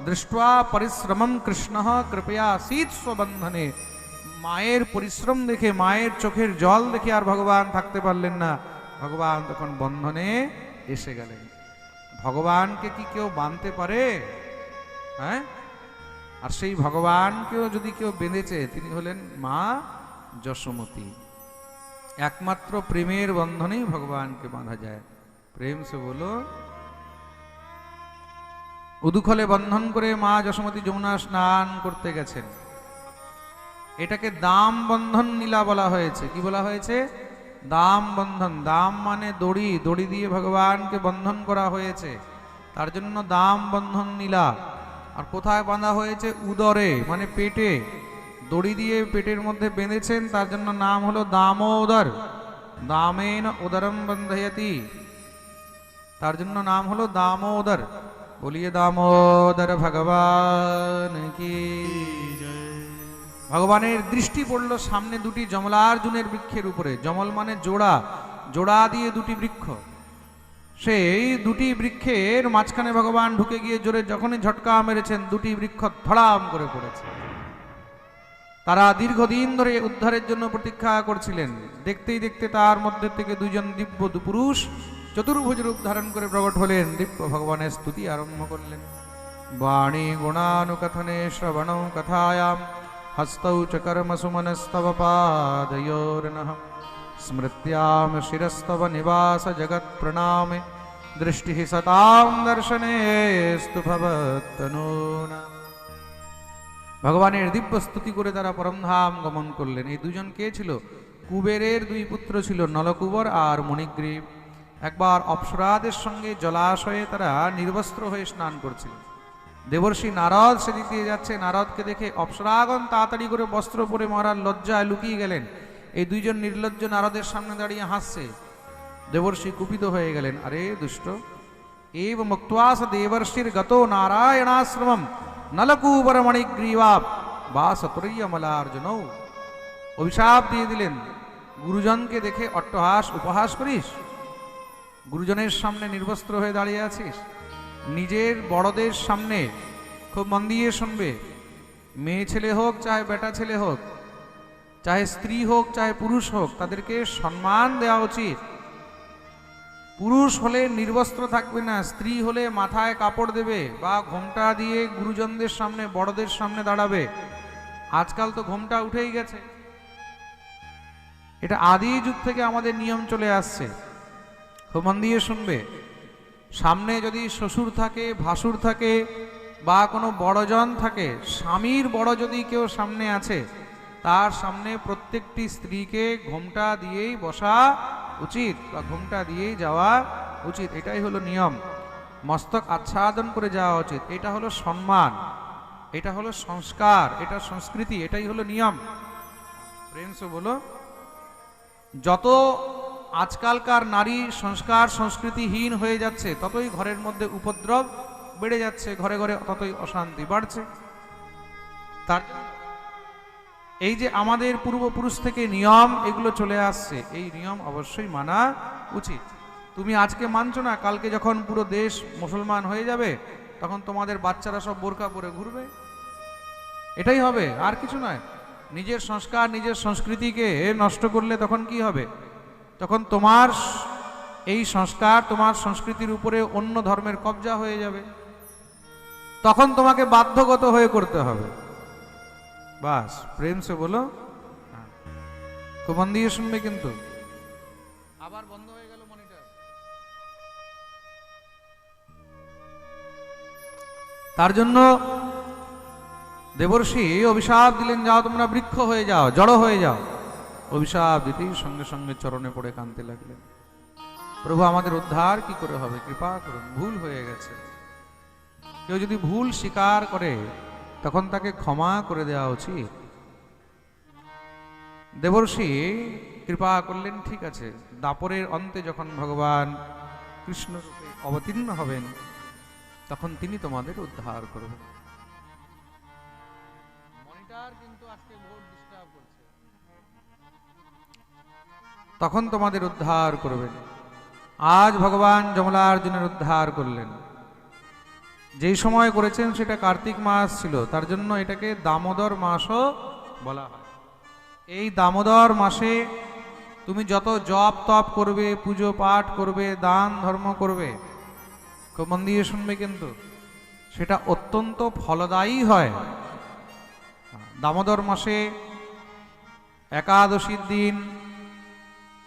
Speaker 1: দৃष्ट्वा পরিশ্রমম কৃষ্ণঃ কৃপয়া সীত স্ববন্ধনে। মায়ের পরিশ্রম দেখে, মায়ের চোখের জল দেখে আর ভগবান থাকতে পারলেন না। ভগবান তখন বন্ধনে এসে গেলেন। ভগবানকে কি কেউ বাঁধতে পারে? হ্যাঁ? আর সেই ভগবানকেও যদি কেউ বেঁধেছে, তিনি হলেন মা যশোমতী। একমাত্র প্রেমের বন্ধনেই ভগবানকে বাঁধা যায়। প্রেম সে বলো। উদুখলে বন্ধন করে মা যশোমতী যমুনা স্নান করতে গেছেন। এটাকে দাম বন্ধন নীলা বলা হয়েছে। কি বলা হয়েছে? দাম বন্ধন। দাম মানে দড়ি, দড়ি দিয়ে ভগবানকে বন্ধন করা হয়েছে, তার জন্য দাম বন্ধন নীলা। আর কোথায় বাঁধা হয়েছে? উদরে, মানে পেটে। দড়ি দিয়ে পেটের মধ্যে বেঁধেছেন, তার জন্য নাম হলো দামোদর। দামেন উদরম বন্ধয়তি, তার জন্য নাম হলো দামোদর। বলিয়ে দামোদর ভগবান কি। ভগবানের দৃষ্টি পড়ল সামনে 2টি জমলার্জুনের বৃক্ষের উপরে। জমল মানে জোড়া, জোড়া দিয়ে 2টি বৃক্ষ। সেই 2টি বৃক্ষের মাঝখানে ভগবান ঢুকে গিয়ে জোরে যখনই ঝটকা মেরেছেন, 2টি বৃক্ষ ধড়াম করে পড়েছে। তারা দীর্ঘদিন ধরে উদ্ধারের জন্য প্রতীক্ষা করছিলেন। দেখতেই দেখতে তার মধ্যে থেকে 2জন দিব্য পুরুষ চতুর্ভুজ রূপ ধারণ করে প্রকট হলেন। দিব্য ভগবানের স্তুতি আরম্ভ করলেন। বাণী গুণানুকথনে শ্রবণৌ কথায়াম হস্তৌ চ কর্ম সুমনস্তব পাদয়োর্নঃ স্মৃত্যাম শিরস্তব নিবাস জগৎ প্রণামে দৃষ্টি সতাম দর্শনে স্তু ভবত্তনূনা। ভগবানের দিব্য স্তুতি করে তারা পরমধাম গমন করলেন। এই 2জন কে ছিল? কুবেরের 2 পুত্র ছিল, নলকুবর আর মণিগ্রীব। একবার অপ্সরাদের সঙ্গে জলাশয়ে তারা নির্বস্ত্র হয়ে স্নান করছিলেন। দেবর্ষি নারদ সেদিক দিয়ে যাচ্ছে। নারদকে দেখে অপ্সরাগণ তাড়াতাড়ি করে বস্ত্র পরে মহারাজ লজ্জায় লুকিয়ে গেলেন। এই দুইজন নির্লজ্জ নারদের সামনে দাঁড়িয়ে হাসছে। দেবর্ষি কুপিত হয়ে গেলেন, আরে দুষ্ট, এব মুক্ত্বাস দেবর্ষির গতো নারায়ণাশ্রমম নলকূবর মণিগ্রীবাব বা সতরীয়মলার্জুন। অভিশাপ দিয়ে দিলেন, গুরুজনকে দেখে অট্টহাস উপহাস করিস, গুরুজনের সামনে নির্বস্ত্র হয়ে দাঁড়িয়ে আছিস, নিজের বড়দের সামনে, খুব মন দিয়ে শুনবে, মেয়ে ছেলে হোক চাহে বেটা ছেলে হোক, চাহে স্ত্রী হোক চাহে পুরুষ হোক, তাদেরকে সম্মান দেওয়া উচিত। পুরুষ হলে নির্বস্ত্র থাকবে না, স্ত্রী হলে মাথায় কাপড় দেবে বা ঘোমটা দিয়ে গুরুজনদের সামনে বড়দের সামনে দাঁড়াবে। আজকাল তো ঘোমটা উঠেই গেছে, এটা আদি যুগ থেকে আমাদের নিয়ম চলে আসছে। খুব মন দিয়ে শুনবে, সামনে যদি শ্বশুর থাকে, ভাসুর থাকে বা কোনো বড়জন থাকে, স্বামীর বড় যদি কেউ সামনে আছে, তার সামনে প্রত্যেকটি স্ত্রীকে ঘোমটা দিয়েই বসা উচিত বা ঘোমটা দিয়েই যাওয়া উচিত। এটাই হলো নিয়ম, মস্তক আচ্ছাদন করে যাওয়া উচিত। এটা হলো সম্মান, এটা হলো সংস্কার, এটা সংস্কৃতি, এটাই হলো নিয়ম। ফ্রেন্ডস বলো, যত আজকালকার নারী সংস্কার সংস্কৃতিহীন হয়ে যাচ্ছে, ততই ঘরের মধ্যে উপদ্রব বেড়ে যাচ্ছে, ঘরে ঘরে ততই অশান্তি বাড়ছে। তার এই যে আমাদের পূর্বপুরুষ থেকে নিয়ম এগুলো চলে আসছে, এই নিয়ম অবশ্যই মানা উচিত। তুমি আজকে মানছো না, কালকে যখন পুরো দেশ মুসলমান হয়ে যাবে, তখন তোমাদের বাচ্চারা সব বোরকা পরে ঘুরবে, এটাই হবে, আর কিছু নয়। নিজের সংস্কার নিজের সংস্কৃতিকে নষ্ট করলে তখন কি হবে? তখন তোমার এই সংস্কার তোমার সংস্কৃতির উপরে অন্য ধর্মের কবজা হয়ে যাবে, তখন তোমাকে বাধ্যগত হয়ে করতে হবে। বাস, প্রেম সে বলো, খুব মন দিয়ে শুনবে। কিন্তু আবার বন্ধ হয়ে গেল মনিটর। তার জন্য দেবর্ষি অভিশাপ দিলেন, যাও তোমরা বৃক্ষ হয়ে যাও, জড়ো হয়ে যাও। অভিশাপ দিতেই সঙ্গে সঙ্গে চরণে পড়ে কাঁদতে লাগলেন, প্রভু আমাদের উদ্ধার কি করে হবে, কৃপা করুন, ভুল হয়ে গেছে। কেউ যদি ভুল স্বীকার করে তখন তাকে ক্ষমা করে দেওয়া উচিত। দেবর্ষি কৃপা করলেন, ঠিক আছে, দাপরের অন্তে যখন ভগবান কৃষ্ণ রূপে অবতীর্ণ হবেন, তখন তিনি তোমাদের উদ্ধার করবেন। মনিটর কিন্তু আজকে বহুত ডিস্টার্ব করছে। তখন তোমাদের উদ্ধার করবেন। আজ ভগবান যমলার্জুনের উদ্ধার করলেন। যেই সময় করেছেন সেটা কার্তিক মাস ছিল, তার জন্য এটাকে দামোদর মাসও বলা হয়। এই দামোদর মাসে তুমি যত জপ তপ করবে, পুজো পাঠ করবে, দান ধর্ম করবে, খুব মন দিয়ে শুনবে, কিন্তু সেটা অত্যন্ত ফলদায়ী হয়। দামোদর মাসে একাদশীর দিন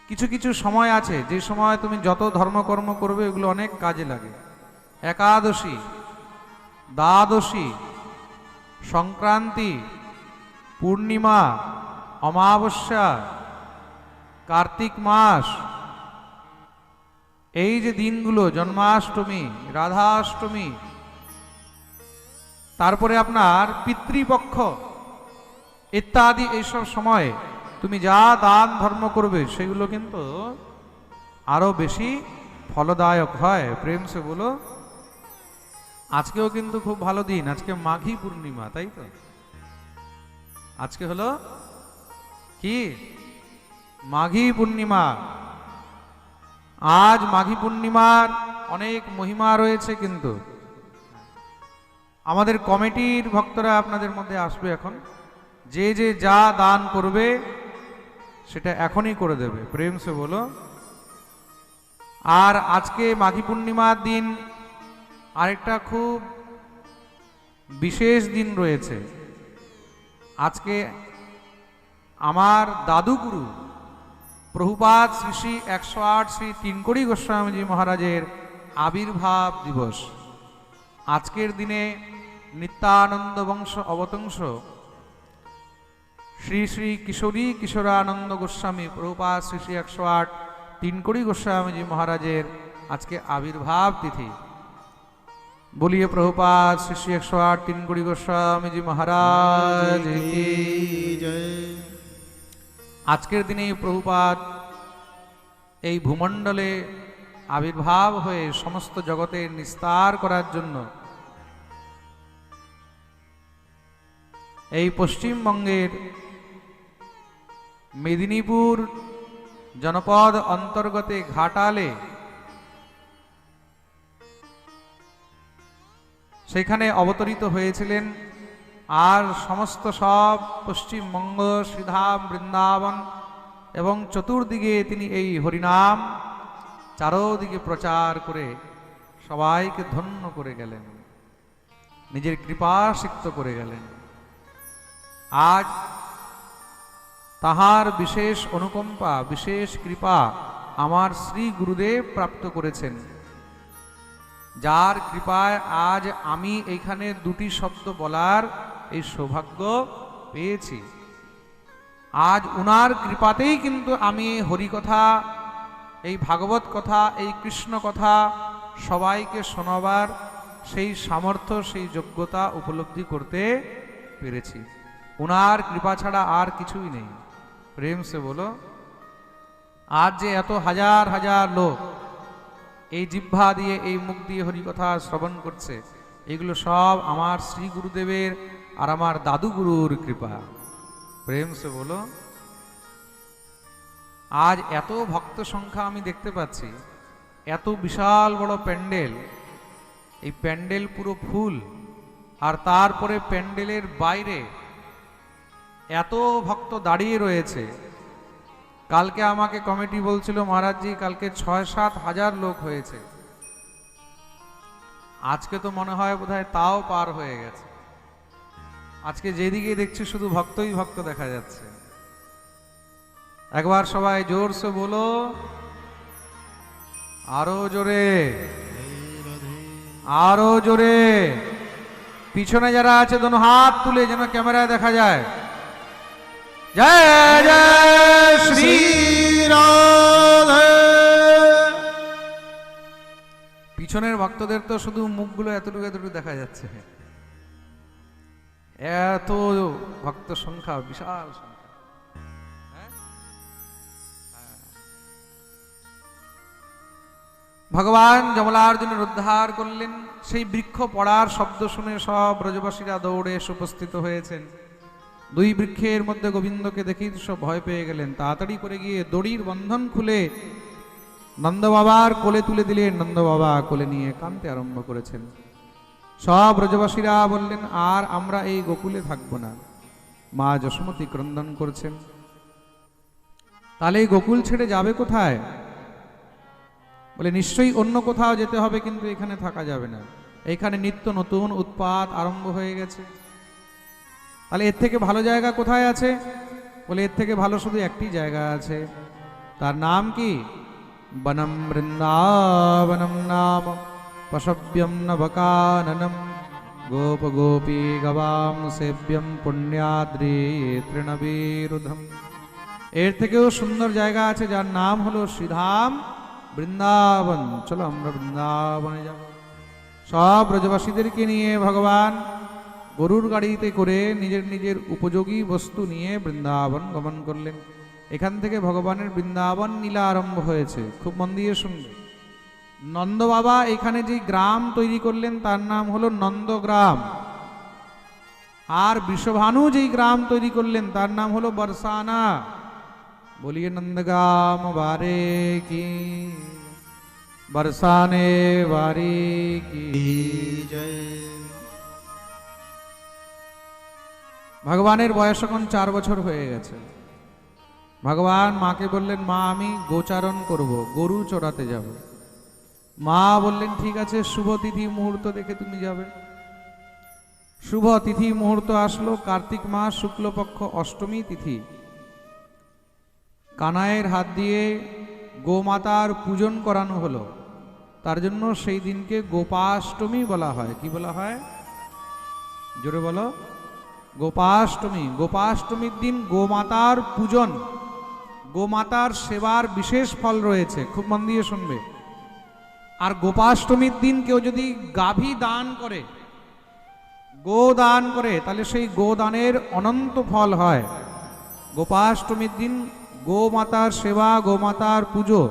Speaker 1: কিছু কিছু সময় আছে, যে সময় তুমি যত ধর্মকর্ম করবে এগুলো অনেক কাজে লাগে। একাদশী, দ্বাদশী, সংক্রান্তি, পূর্ণিমা, অমাবস্যা, কার্তিক মাস, এই যে দিনগুলো, জন্মাষ্টমী, রাধাষ্টমী, তারপরে আপনার পিতৃপক্ষ ইত্যাদি, এইসব সময় তুমি যা দান ধর্ম করবে সেগুলো কিন্তু আরো বেশি ফলদায়ক হয়। প্রেম সে বলো, আজকেও কিন্তু খুব ভালো দিন, আজকে মাঘী পূর্ণিমা, তাই তো? আজকে হলো কি? মাঘী পূর্ণিমা। আজ মাঘী পূর্ণিমার অনেক মহিমা রয়েছে, কিন্তু আমাদের কমিটির ভক্তরা আপনাদের মধ্যে আসবে এখন, যে যে যা দান করবে সেটা এখনই করে দেবে। প্রেম সে বলো। আর আজকে মাঘী পূর্ণিমার দিন আরেকটা খুব বিশেষ দিন রয়েছে। আজকে আমার দাদুগুরু প্রভুপাদ শ্রী শ্রী 108 শ্রী তিনকড়ি গোস্বামীজি মহারাজের আবির্ভাব দিবস। আজকের দিনে নিত্যানন্দ বংশ অবতংশ শ্রী শ্রী কিশোরী কিশোরানন্দ গোস্বামী প্রভুপাদ শ্রী শ্রী 108 তিনকড়ি গোস্বামীজি মহারাজের আজকে আবির্ভাব তিথি। বলিয়ে প্রভুপাদ শ্রী শ্রী 108 তিনকড়ি গোস্বামীজি মহারাজ কি জয়। আজকের দিনে প্রভুপাদ এই ভূমণ্ডলে আবির্ভাব হয়ে সমস্ত জগতের নিস্তার করার জন্য এই পশ্চিমবঙ্গের মেদিনীপুর জনপদ অন্তর্গতে ঘাটালে সেখানে অবতরিত হয়েছিলেন। আর সমস্ত সব পশ্চিমবঙ্গ, শ্রীধাম, বৃন্দাবন এবং চতুর্দিকে তিনি এই হরিনাম চারোদিকে প্রচার করে সবাইকে ধন্য করে গেলেন, নিজের কৃপা সিক্ত করে গেলেন। আজ তাহার বিশেষ অনুকম্পা, বিশেষ কৃপা আমার শ্রী গুরুদেব প্রাপ্ত করেছেন, যার কৃপায় আজ আমি এইখানে দুটি শব্দ বলার এই সৌভাগ্য পেয়েছি। আজ উনার কৃপাতেই কিন্তু আমি হরিকথা, এই ভাগবত কথা, এই কৃষ্ণ কথা সবাইকে শোনাবার সেই সামর্থ্য, সেই যোগ্যতা উপলব্ধি করতে পেরেছি। উনার কৃপা ছাড়া আর কিছুই নেই। প্রেম সে বলো। আজ যে এত হাজার হাজার লোক এই জিহ্বা দিয়ে, এই মুখ দিয়ে হরিকথা শ্রবণ করছে, এগুলো সব আমার শ্রী গুরুদেবের আর আমার দাদু গুরুর কৃপা। প্রেম সে বলো। আজ এত ভক্ত সংখ্যা আমি দেখতে পাচ্ছি, এত বিশাল বড় প্যান্ডেল, এই প্যান্ডেল পুরো ফুল, আর তারপরে প্যান্ডেলের বাইরে এত ভক্ত দাঁড়িয়ে রয়েছে। কালকে আমাকে কমিটি বলছিল, মহারাজজি কালকে ৬-৭ হাজার লোক হয়েছে। আজকে তো মনে হয় বোধহয় তাও পার হয়ে গেছে। আজকে যেদিকে দেখছি শুধু ভক্তই ভক্ত দেখা যাচ্ছে। একবার সবাই জোরসে বলো, আরো জোরে, আরো জোরে। পিছনে যারা আছে দোনো হাত তুলে যেন ক্যামেরায় দেখা যায়। জয় জয় শ্রী রাধে। পিছনের ভক্তদের তো শুধু মুখগুলো এতটুকু এতটুকু দেখা যাচ্ছে। এত ভক্ত সংখ্যা, বিশাল সংখ্যা। ভগবান যমলার্জুনের উদ্ধার করলেন। সেই বৃক্ষ পড়ার শব্দ শুনে সব ব্রজবাসীরা দৌড়ে এসে উপস্থিত হয়েছেন। দুই বৃক্ষের মধ্যে গোবিন্দকে দেখি সব ভয় পেয়ে গেলেন। তাড়াতাড়ি করে গিয়ে দড়ির বন্ধন খুলে নন্দ বাবার কোলে তুলে দিলেন। নন্দ বাবা কোলে নিয়ে কাঁদতে আরম্ভ করেছেন। সব ব্রজবাসীরা বললেন, আর আমরা এই গোকুলে থাকবো না। মা যশোমতী ক্রন্দন করছেন। তাহলে এই গোকুল ছেড়ে যাবে কোথায়? বলে নিশ্চয়ই অন্য কোথাও যেতে হবে, কিন্তু এখানে থাকা যাবে না। এখানে নিত্য নতুন উৎপাত আরম্ভ হয়ে গেছে। তাহলে এর থেকে ভালো জায়গা কোথায় আছে? বলে এর থেকে ভালো শুধু একটি জায়গা আছে। তার নাম কি? বনম বৃন্দাবনম নাম পশব্যম নবকাননম গোপ গোপী গবাম সেব্যম পুণ্যাদ্রি তৃণবীরুধম। এর থেকেও সুন্দর জায়গা আছে, যার নাম হলো শ্রীধাম বৃন্দাবন। চলো আমরা বৃন্দাবনে যাব। সব ব্রজবাসীদেরকে নিয়ে ভগবান গরুর গাড়িতে করে নিজের নিজের উপযোগী বস্তু নিয়ে বৃন্দাবন গমন করলেন। এখান থেকে ভগবানের বৃন্দাবন লীলা আরম্ভ হয়েছে। খুব মন দিয়ে শুনবে। নন্দ বাবা এখানে যে গ্রাম তৈরি করলেন তার নাম হলো নন্দগ্রাম। আর বৃষভানু যেই গ্রাম তৈরি করলেন তার নাম হলো বরসানা। বলিয়ে নন্দগ্রাম বারে কি, বরসানে বারে কি
Speaker 2: জয়।
Speaker 1: ভগবানের বয়স এখন 4 বছর হয়ে গেছে। ভগবান মাকে বললেন, মা আমি গোচারণ করব, গরু চড়াতে যাব। মা বললেন ঠিক আছে, শুভ তিথি মুহূর্ত দেখে তুমি যাবে। শুভ তিথি মুহূর্ত আসলো, কার্তিক মাস শুক্লপক্ষ অষ্টমী তিথি। কানাইয়ের হাত দিয়ে গোমাতার পূজন করানো হলো। তার জন্য সেই দিনকে গোপাষ্টমী বলা হয়। কি বলা হয়? জোরে বলো। গোপাষ্টমী। গোপাষ্টমীর দিন গোমাতার পূজন, গোমাতার সেবার বিশেষ ফল রয়েছে। খুব মন দিয়ে শুনবে। আর গোপাষ্টমীর দিন কেউ যদি গাভী দান করে, গো দান করে, তাহলে সেই গোদানের অনন্ত ফল হয়। গোপাষ্টমীর দিন গোমাতার সেবা, গোমাতার পুজো,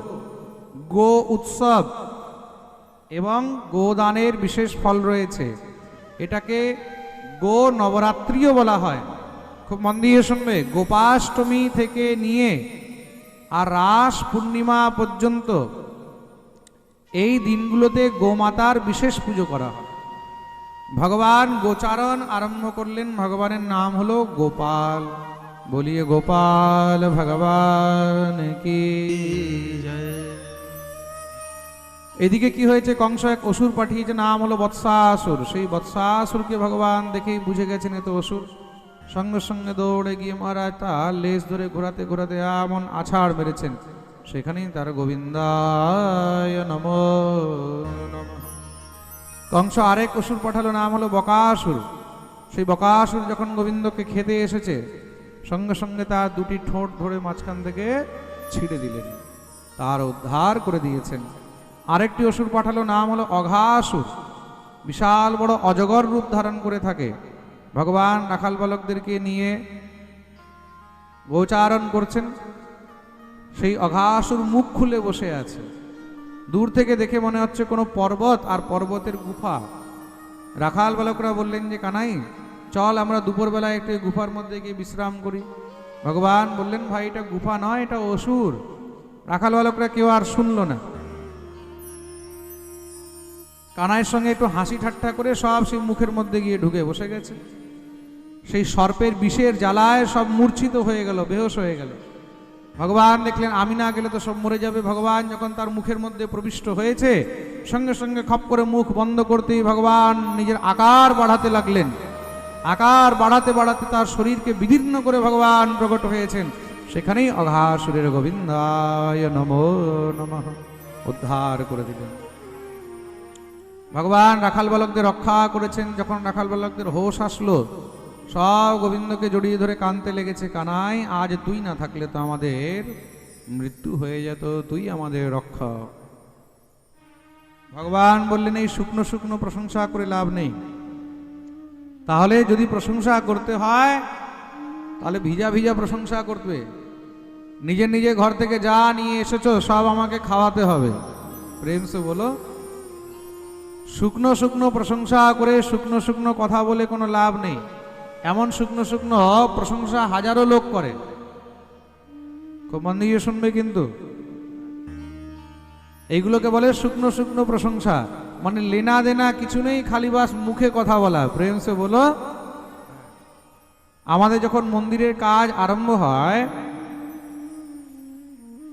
Speaker 1: গো উৎসব এবং গোদানের বিশেষ ফল রয়েছে। এটাকে গো নবরাত্রিও বলা হয়। খুব মন দিয়ে শুনবে, গোপাষ্টমী থেকে নিয়ে আর রাস পূর্ণিমা পর্যন্ত এই দিনগুলোতে গোমাতার বিশেষ পুজো করা হয়। ভগবান গোচারণ আরম্ভ করলেন, ভগবানের নাম হলো গোপাল। বলিয়ে গোপাল ভগবান কি জয়। এদিকে কি হয়েছে, কংস এক অসুর পাঠিয়েছে, নাম হলো বৎসাসুর। সেই বৎসাসুরকে ভগবান দেখেই বুঝে গেছেন এ তো অসুর। সঙ্গে সঙ্গে দৌড়ে গিয়ে মহারাজ তার লেজ ধরে ঘোরাতে ঘোরাতে এমন আছাড় মেরেছেন, সেখানেই তার গোবিন্দায় নমো নমঃ। কংস আরেক অসুর পাঠালো, নাম হলো বকাসুর। সেই বকাসুর যখন গোবিন্দকে খেতে এসেছে, সঙ্গে সঙ্গে তার দুটি ঠোঁট ধরে মাঝখান থেকে ছিঁড়ে দিলেন, তার উদ্ধার করে দিয়েছেন। আরেকটি অসুর পাঠালো, নাম হলো অঘাসুর। বিশাল বড় অজগর রূপ ধারণ করে থাকে। ভগবান রাখাল বালকদেরকে নিয়ে গোচারণ করছেন। সেই অঘাসুর মুখ খুলে বসে আছে। দূর থেকে দেখে মনে হচ্ছে কোনো পর্বত আর পর্বতের গুফা। রাখাল বালকরা বললেন যে কানাই চল আমরা দুপুরবেলায় একটু গুফার মধ্যে গিয়ে বিশ্রাম করি। ভগবান বললেন ভাই এটা গুফা নয়, এটা অসুর। রাখাল বালকরা কেউ আর শুনল না। কানাইয়ের সঙ্গে একটু হাসি ঠাট্টা করে সব সেই মুখের মধ্যে গিয়ে ঢুকে বসে গেছে। সেই সর্পের বিষের জ্বালায় সব মূর্ছিত হয়ে গেল, বেহোশ হয়ে গেল। ভগবান দেখলেন আমি না গেলে তো সব মরে যাবে। ভগবান যখন তার মুখের মধ্যে প্রবিষ্ট হয়েছে, সঙ্গে সঙ্গে খপ করে মুখ বন্ধ করতেই ভগবান নিজের আকার বাড়াতে লাগলেন। আকার বাড়াতে বাড়াতে তার শরীরকে বিদীর্ণ করে ভগবান প্রকট হয়েছেন। সেখানেই অঘাসুরের গোবিন্দায় নমো নমঃ উদ্ধার করে দিলেন। ভগবান রাখাল বালকদের রক্ষা করেছেন। যখন রাখাল বালকদের হোশ আসলো, সব গোবিন্দকে জড়িয়ে ধরে কাঁদতে লেগেছে, কানাই আজ তুই না থাকলে তো আমাদের মৃত্যু হয়ে যেত, তুই আমাদের রক্ষক। ভগবান বললেন এই শুকনো শুকনো প্রশংসা করে লাভ নেই। তাহলে যদি প্রশংসা করতে হয় তাহলে ভিজা ভিজা প্রশংসা করবে। নিজে নিজে ঘর থেকে যা নিয়ে এসেছো সব আমাকে খাওয়াতে হবে। প্রেম সে বলো, শুকনো শুকনো প্রশংসা করে শুকনো শুকনো কথা বলে কোনো লাভ নেই। এমন শুকনো শুকনো প্রশংসা হাজারো লোক করে। খুব মন দিয়ে শুনবে কিন্তু, এইগুলোকে বলে শুকনো শুকনো প্রশংসা। মানে লেনা দেনা কিছু নেই, খালি বাস মুখে কথা বলা। প্রেম সে বলো, আমাদের যখন মন্দিরের কাজ আরম্ভ হয়,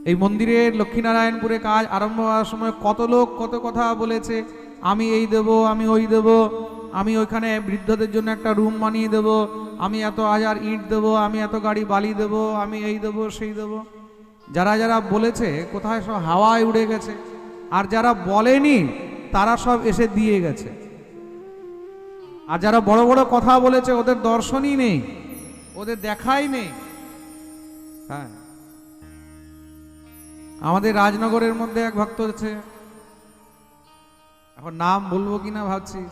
Speaker 1: এই মন্দিরের লক্ষ্মীনারায়ণপুরে কাজ আরম্ভ হওয়ার সময় কত লোক কত কথা বলেছে, আমি এই দেব, আমি ওই দেব, আমি ওইখানে বৃদ্ধদের জন্য একটা রুম বানিয়ে দেব, আমি এত হাজার ইট দেব, আমি এত গাড়ি বালি দেব, আমি এই দেব সেই দেব। যারা যারা বলেছে কোথায় সব হাওয়ায় উড়ে গেছে, আর যারা বলেনি তারা সব এসে দিয়ে গেছে। আর যারা বড় বড় কথা বলেছে ওদের দর্শনই নেই, ওদের দেখাই নেই। হ্যাঁ, আমাদের রাজনগরের মধ্যে এক ভক্ত আছে, এখন নাম বলবো কিনা ভাবছি,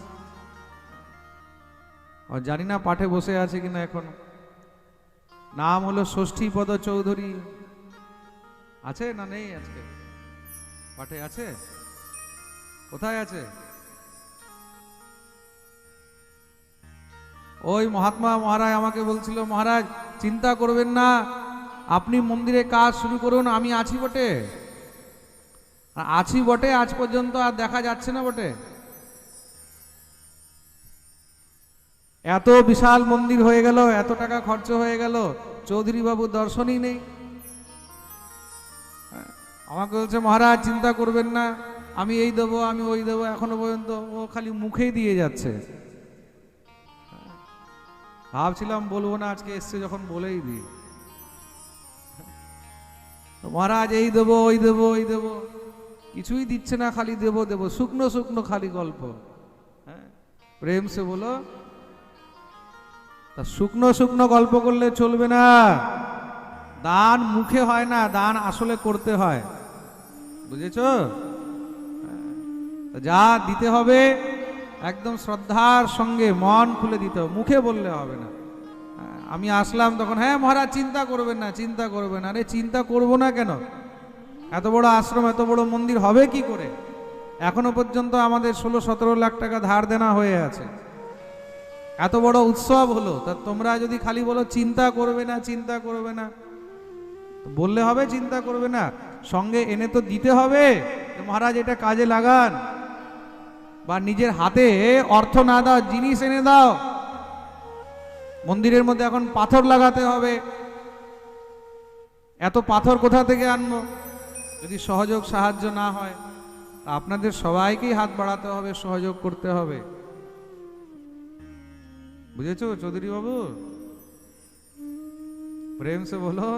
Speaker 1: জানি না পাঠে বসে আছে কিনা এখন। নাম হলো ষষ্ঠীপদ চৌধুরী। আছে না নেই? আজকে পাঠে আছে? কোথায় আছে? ওই মহাত্মা মহারাজ আমাকে বলছিল, মহারাজ চিন্তা করবেন না, আপনি মন্দিরে কাজ শুরু করুন, আমি আছি বটে। আছি বটে, আজ পর্যন্ত আর দেখা যাচ্ছে না বটে। এত বিশাল মন্দির হয়ে গেল, এত টাকা খরচ হয়ে গেল, চৌধুরী বাবু দর্শনই নেই। আমাকে বলছে মহারাজ চিন্তা করবেন না, আমি এই দেবো, আমি ওই দেবো। এখনো পর্যন্ত ও খালি মুখেই দিয়ে যাচ্ছে। ভাবছিলাম বলবো না, আজকে এসছে যখন বলেই দিই। মহারাজ এই দেবো, ওই দেবো, ওই দেবো, কিছুই দিচ্ছে না, খালি দেবো দেবো, শুকনো শুকনো খালি গল্প। হ্যাঁ, প্রেম সে বলো, তা শুকনো শুকনো গল্প করলে চলবে না। দান মুখে হয় না, দান আসলে করতে হয়। বুঝেছো? যা দিতে হবে একদম শ্রদ্ধার সঙ্গে মন খুলে দিতে হবে, মুখে বললে হবে না। আমি আসলাম তখন, হ্যাঁ মহারাজ চিন্তা করবেন না, চিন্তা করবেন না। আরে চিন্তা করব না কেন? এত বড় আশ্রম, এত বড় মন্দির হবে কি করে? এখনো পর্যন্ত আমাদের 16-17 লাখ টাকা ধার দেনা হয়ে আছে। এত বড় উৎসব হলো, তা তোমরা যদি খালি বলো চিন্তা করবে না, চিন্তা করবে না, তো বললে হবে চিন্তা করবে না? সঙ্গে এনে তো দিতে হবে যে মহারাজ এটা কাজে লাগান, বা নিজের হাতে অর্থ না দাও, জিনিস এনে দাও। মন্দিরের মধ্যে এখন পাথর লাগাতে হবে, এত পাথর কোথা থেকে আনবো যদি সহযোগ সাহায্য না হয়? আপনাদের সবাইকেই হাত বাড়াতে হবে, সহযোগ করতে হবে। বুঝেছো চৌধুরী বাবু? প্রেম সে বলো।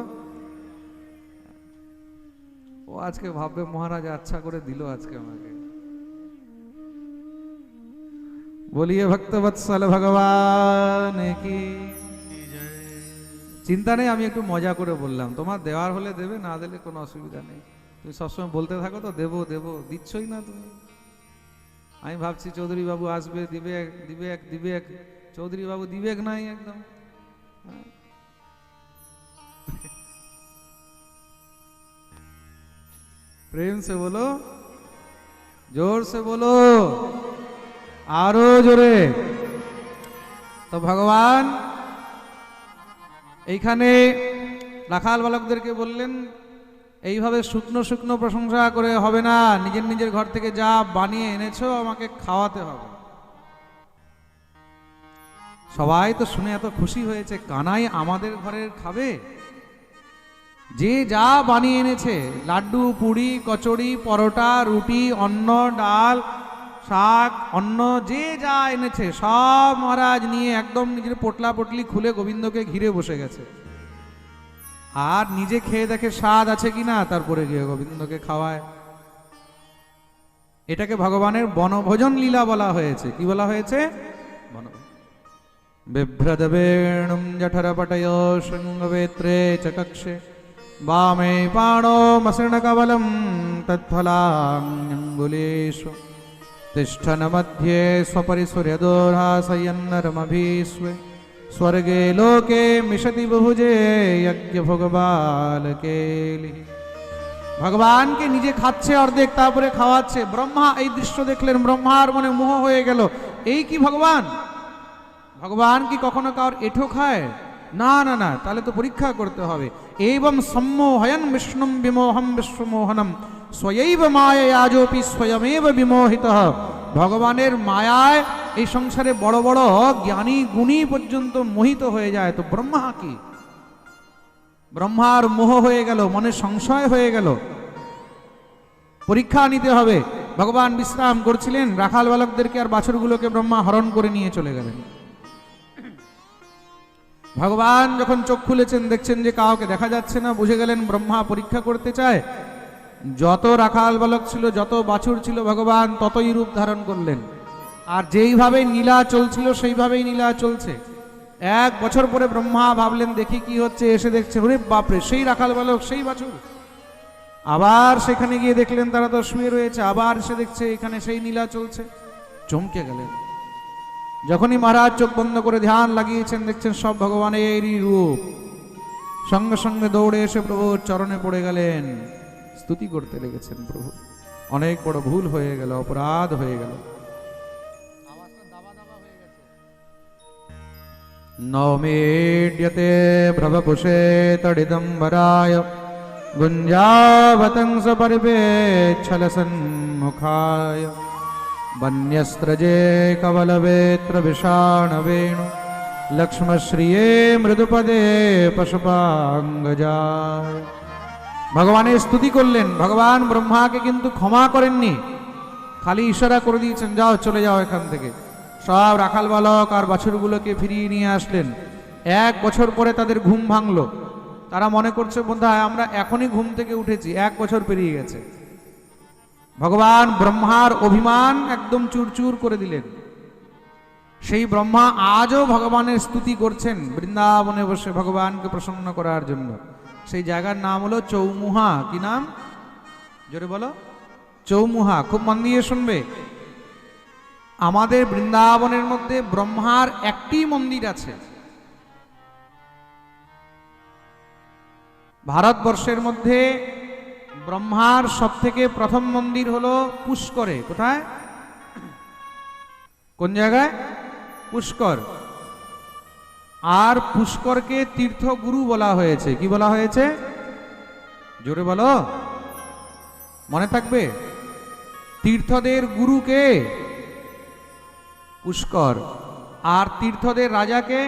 Speaker 1: ও আজকে ভাববে মহারাজ আচ্ছা করে দিল আজকে আমাকে। বলিয়ে ভক্তবৎসল ভগবান কি। চিন্তা নেই, আমি একটু মজা করে বললাম। তোমার দেওয়ার হলে দেবে, না দিলে কোনো অসুবিধা নেই। তুমি সবসময় বলতে থাকো তো দেবো দেবো, দিচ্ছই না তুমি। আমি ভাবছি চৌধুরী বাবু আসবে, দিবে দিবে দিবে, চৌধুরী বাবু দিবে নাই একদম। প্রেম সে বলো, জোর সে বলো, আরো জোরে। তো ভগবান এইখানে রাখাল বালকদেরকে বললেন, এইভাবে শুকনো শুকনো প্রশংসা করে হবে না, নিজের নিজের ঘর থেকে যা বানিয়ে এনেছো আমাকে খাওয়াতে হবে। সবাই তো শুনে এত খুশি হয়েছে, কানাই আমাদের ঘরের খাবে। যে যা বানিয়ে এনেছে, লাড্ডু, পুরি, কচুরি, পরোটা, রুটি, অন্ন, ডাল, শাক, অন্ন, যে যা এনেছে সব মহারাজ নিয়ে একদম নিজের পোটলা পটলি খুলে গোবিন্দকে ঘিরে বসে গেছে। আর নিজে খেয়ে দেখে স্বাদ আছে কিনা, তারপরে গিয়ে গোবিন্দকে খাওয়ায়। এটাকে ভগবানের বনভোজন লীলা বলা হয়েছে। কি বলা হয়েছে? বিভ্রদ বেণুম জঠরপটয় শৃঙ্গবেত্রে চ কক্ষে বামে পাণো মসৃণ কবলম তৎফলাঙ্গুলেষু তিষ্ঠন মধ্যে स्वपरिसूर्यदोरासयन्नरमभिस्वे स्वर्गे लोके मिशति बहुजे यज्ञ भोगबाल केली। ভগবানকে নিজে খাচ্ছে অর্ধেক, তারপরে খাওয়াচ্ছে। ব্রহ্মা এই দৃশ্য দেখলেন, ব্রহ্মার মনে মোহ হয়ে গেল, এই কি ভগবান? ভগবান কি কখনো কারোর এঁঠো খায়? না না না, তাহলে তো পরীক্ষা করতে হবে। এবং সম্মোহয়ন বিষ্ণুম বিমোহম বিশ্বমোহনম স্বয়ৈব মায়ায়াজোপি স্বয়মেব বিমোহিতঃ। ভগবানের মায়ায় এই সংসারে বড় বড় জ্ঞানী গুণী পর্যন্ত মোহিত হয়ে যায়, তো ব্রহ্মা কি? ব্রহ্মার মোহ হয়ে গেল, মনে সংশয় হয়ে গেল। পরীক্ষা নিতে হবে। ভগবান বিশ্রাম করছিলেন, রাখাল বালকদেরকে আর বাছুরগুলোকে ব্রহ্মা হরণ করে নিয়ে চলে গেলেন। ভগবান যখন চোখ খুলেছেন, দেখছেন যে কাউকে দেখা যাচ্ছে না, বুঝে গেলেন ব্রহ্মা পরীক্ষা করতে চায়। যত রাখাল বালক ছিল, যত বাছুর ছিল, ভগবান ততই রূপ ধারণ করলেন। আর যেইভাবে নীলা চলছিল সেইভাবেই নীলা চলছে। 1 বছর পরে ব্রহ্মা ভাবলেন দেখি কি হচ্ছে, এসে দেখছে ওরে বাপরে, সেই রাখাল বালক, সেই বাছুর। আবার সেখানে গিয়ে দেখলেন তারা তো শুয়ে রয়েছে, আবার এসে দেখছে এখানে সেই নীলা চলছে। চমকে গেলেন। যখনই মহারাজ চোখ বন্ধ করে ধ্যান লাগিয়েছেন, দেখছেন সব ভগবানেরই রূপ। সঙ্গে সঙ্গে দৌড়ে এসে প্রভুর চরণে পড়ে গেলেন, স্তুতি করতে লেগেছেন। প্রভু, অনেক বড় ভুল হয়ে গেল, অপরাধ হয়ে গেল। নমেড্যতে ভ্রবপুষে তড়িদম্বরায় গুঞ্জাবতংস পরিবেচ্ছলসন্মুখায় বন্যস্ত্রজে কবলবেত্র বিষাণবেণু লক্ষ্মশ্রিয়ে মৃদুপদে পশুপাঙ্গজায়। ভগবানের স্তুতি করলেন। ভগবান ব্রহ্মাকে কিন্তু ক্ষমা করেননি, খালি ইশারা করে দিয়েছেন, যাও চলে যাও এখান থেকে। সব রাখাল বালক আর বাছুরগুলোকে ফিরিয়ে নিয়ে আসলেন। 1 বছর পরে তাদের ঘুম ভাঙলো। তারা মনে করছে বোধহয় আমরা এখনই ঘুম থেকে উঠেছি, 1 বছর পেরিয়ে গেছে। ভগবান ব্রহ্মার অভিমান একদম চুরচুর করে দিলেন। সেই ব্রহ্মা আজও ভগবানের স্তুতি করছেন বৃন্দাবনে বসে ভগবানকে প্রসন্ন করার জন্য। সেই জায়গার নাম হলো চৌমুহা। কি নাম? জোরে বলো। চৌমুহা। খুব মন দিয়ে শুনবে। আমাদের বৃন্দাবনের মধ্যে ব্রহ্মার একটি মন্দির আছে, ভারতবর্ষের মধ্যে ব্রহ্মার সবথেকে প্রথম মন্দির হলো পুষ্করে। কোথায়? কোন জায়গায়? পুষ্কর। আর পুষ্করকে তীর্থগুরু বলা হয়েছে। কি বলা হয়েছে? জোরে বলো, মনে থাকবে। তীর্থদের গুরুকে পুষ্কর, আর তীর্থদের রাজাকে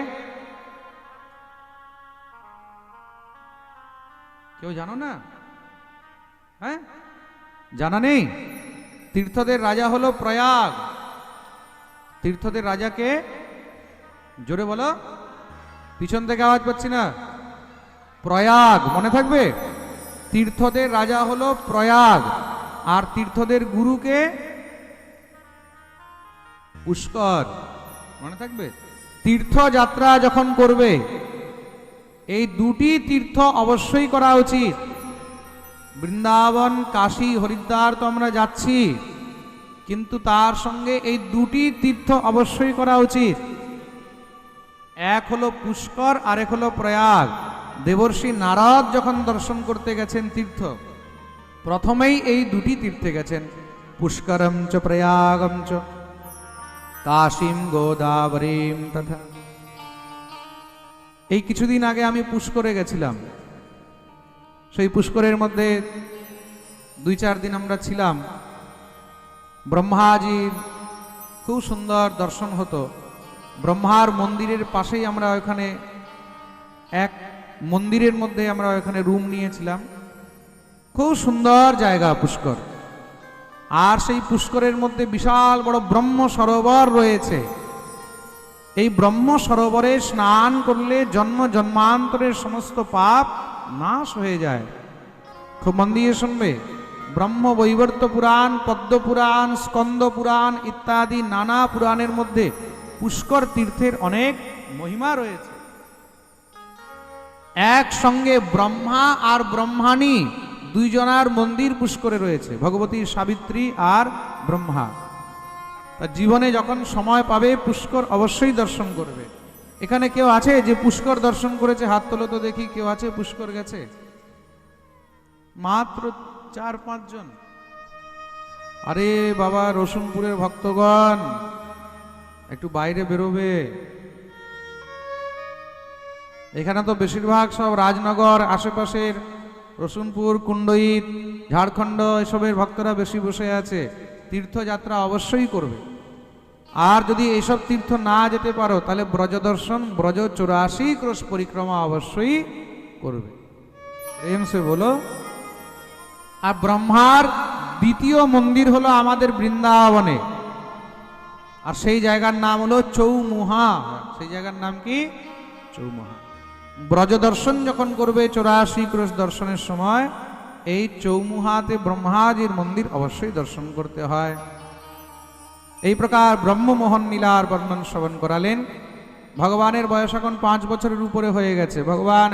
Speaker 1: কেউ জানো না? হ্যাঁ, জানা নেই? তীর্থদের রাজা হলো প্রয়াগ। তীর্থদের রাজাকে, জোরে বলো, পিছন থেকে আওয়াজ পাচ্ছি না। প্রয়াগ, মনে থাকবে। তীর্থদের রাজা হলো প্রয়াগ, আর তীর্থদের গুরুকে পুষ্কর, মনে থাকবে। তীর্থযাত্রা যখন করবে এই দুটি তীর্থ অবশ্যই করা উচিত। বৃন্দাবন, কাশী, হরিদ্বার তো আমরা যাচ্ছি, কিন্তু তার সঙ্গে এই দুটি তীর্থ অবশ্যই করা উচিত। এক হলো পুষ্কর, আর এক হলো প্রয়াগ। দেবর্ষি নারদ যখন দর্শন করতে গেছেন তীর্থ, প্রথমেই এই দুটি তীর্থে গেছেন, পুষ্করম চ প্রয়াগম চ কাশীম গোদাবরীম তথা। এই কিছুদিন আগে আমি পুষ্করে গেছিলাম। সেই পুষ্করের মধ্যে 2-4 দিন আমরা ছিলাম। ব্রহ্মাজির খুব সুন্দর দর্শন হতো। ব্রহ্মার মন্দিরের পাশেই আমরা ওখানে এক মন্দিরের মধ্যে আমরা ওখানে রুম নিয়েছিলাম। খুব সুন্দর জায়গা পুষ্কর। আর সেই পুষ্করের মধ্যে বিশাল বড় ব্রহ্ম সরোবর রয়েছে। এই ব্রহ্ম সরোবরে স্নান করলে জন্ম জন্মান্তরের সমস্ত পাপ নাশ হয়ে যায়। খুব মন দিয়ে শুনবে। ব্রহ্ম বৈবর্ত পুরাণ, পদ্ম পুরাণ, স্কন্দ পুরাণ ইত্যাদি নানা পুরাণের মধ্যে পুষ্কর তীর্থের অনেক মহিমা রয়েছে। একসঙ্গে ব্রহ্মা আর ব্রহ্মাণী দুইজনার মন্দির পুষ্করে রয়েছে, ভগবতী সাবিত্রী আর ব্রহ্মা। জীবনে যখন সময় পাবে পুষ্কর অবশ্যই দর্শন করবে। এখানে কেউ আছে যে পুষ্কর দর্শন করেছে? হাত তোলো তো দেখি, কেউ আছে পুষ্কর গেছে? মাত্র 4-5 জন। আরে বাবা, রসুনপুরের ভক্তগণ একটু বাইরে বেরোবে। এখানে তো বেশিরভাগ সব রাজনগর, আশেপাশের রসুনপুর, কুণ্ডইত, ঝাড়খণ্ড এসবের ভক্তরা বেশি বসে আছে। তীর্থযাত্রা অবশ্যই করবে। আর যদি এইসব তীর্থ না যেতে পারো তাহলে ব্রজ দর্শন, ব্রজ 84 ক্রোশ পরিক্রমা অবশ্যই করবে। প্রেম সে বলো। আর ব্রহ্মার দ্বিতীয় মন্দির হলো আমাদের বৃন্দাবনে, আর সেই জায়গার নাম হলো চৌমুহা। সেই জায়গার নাম কি? চৌমুহা। ব্রজ দর্শন যখন করবে 84 ক্রোশ দর্শনের সময়, এই চৌমুহাতে ব্রহ্মাজির মন্দির অবশ্যই দর্শন করতে হয়। এই প্রকার ব্রহ্মমোহন লীলার বর্ণন শ্রবণ করালেন। ভগবানের বয়স এখন 5 বছরের উপরে হয়ে গেছে। ভগবান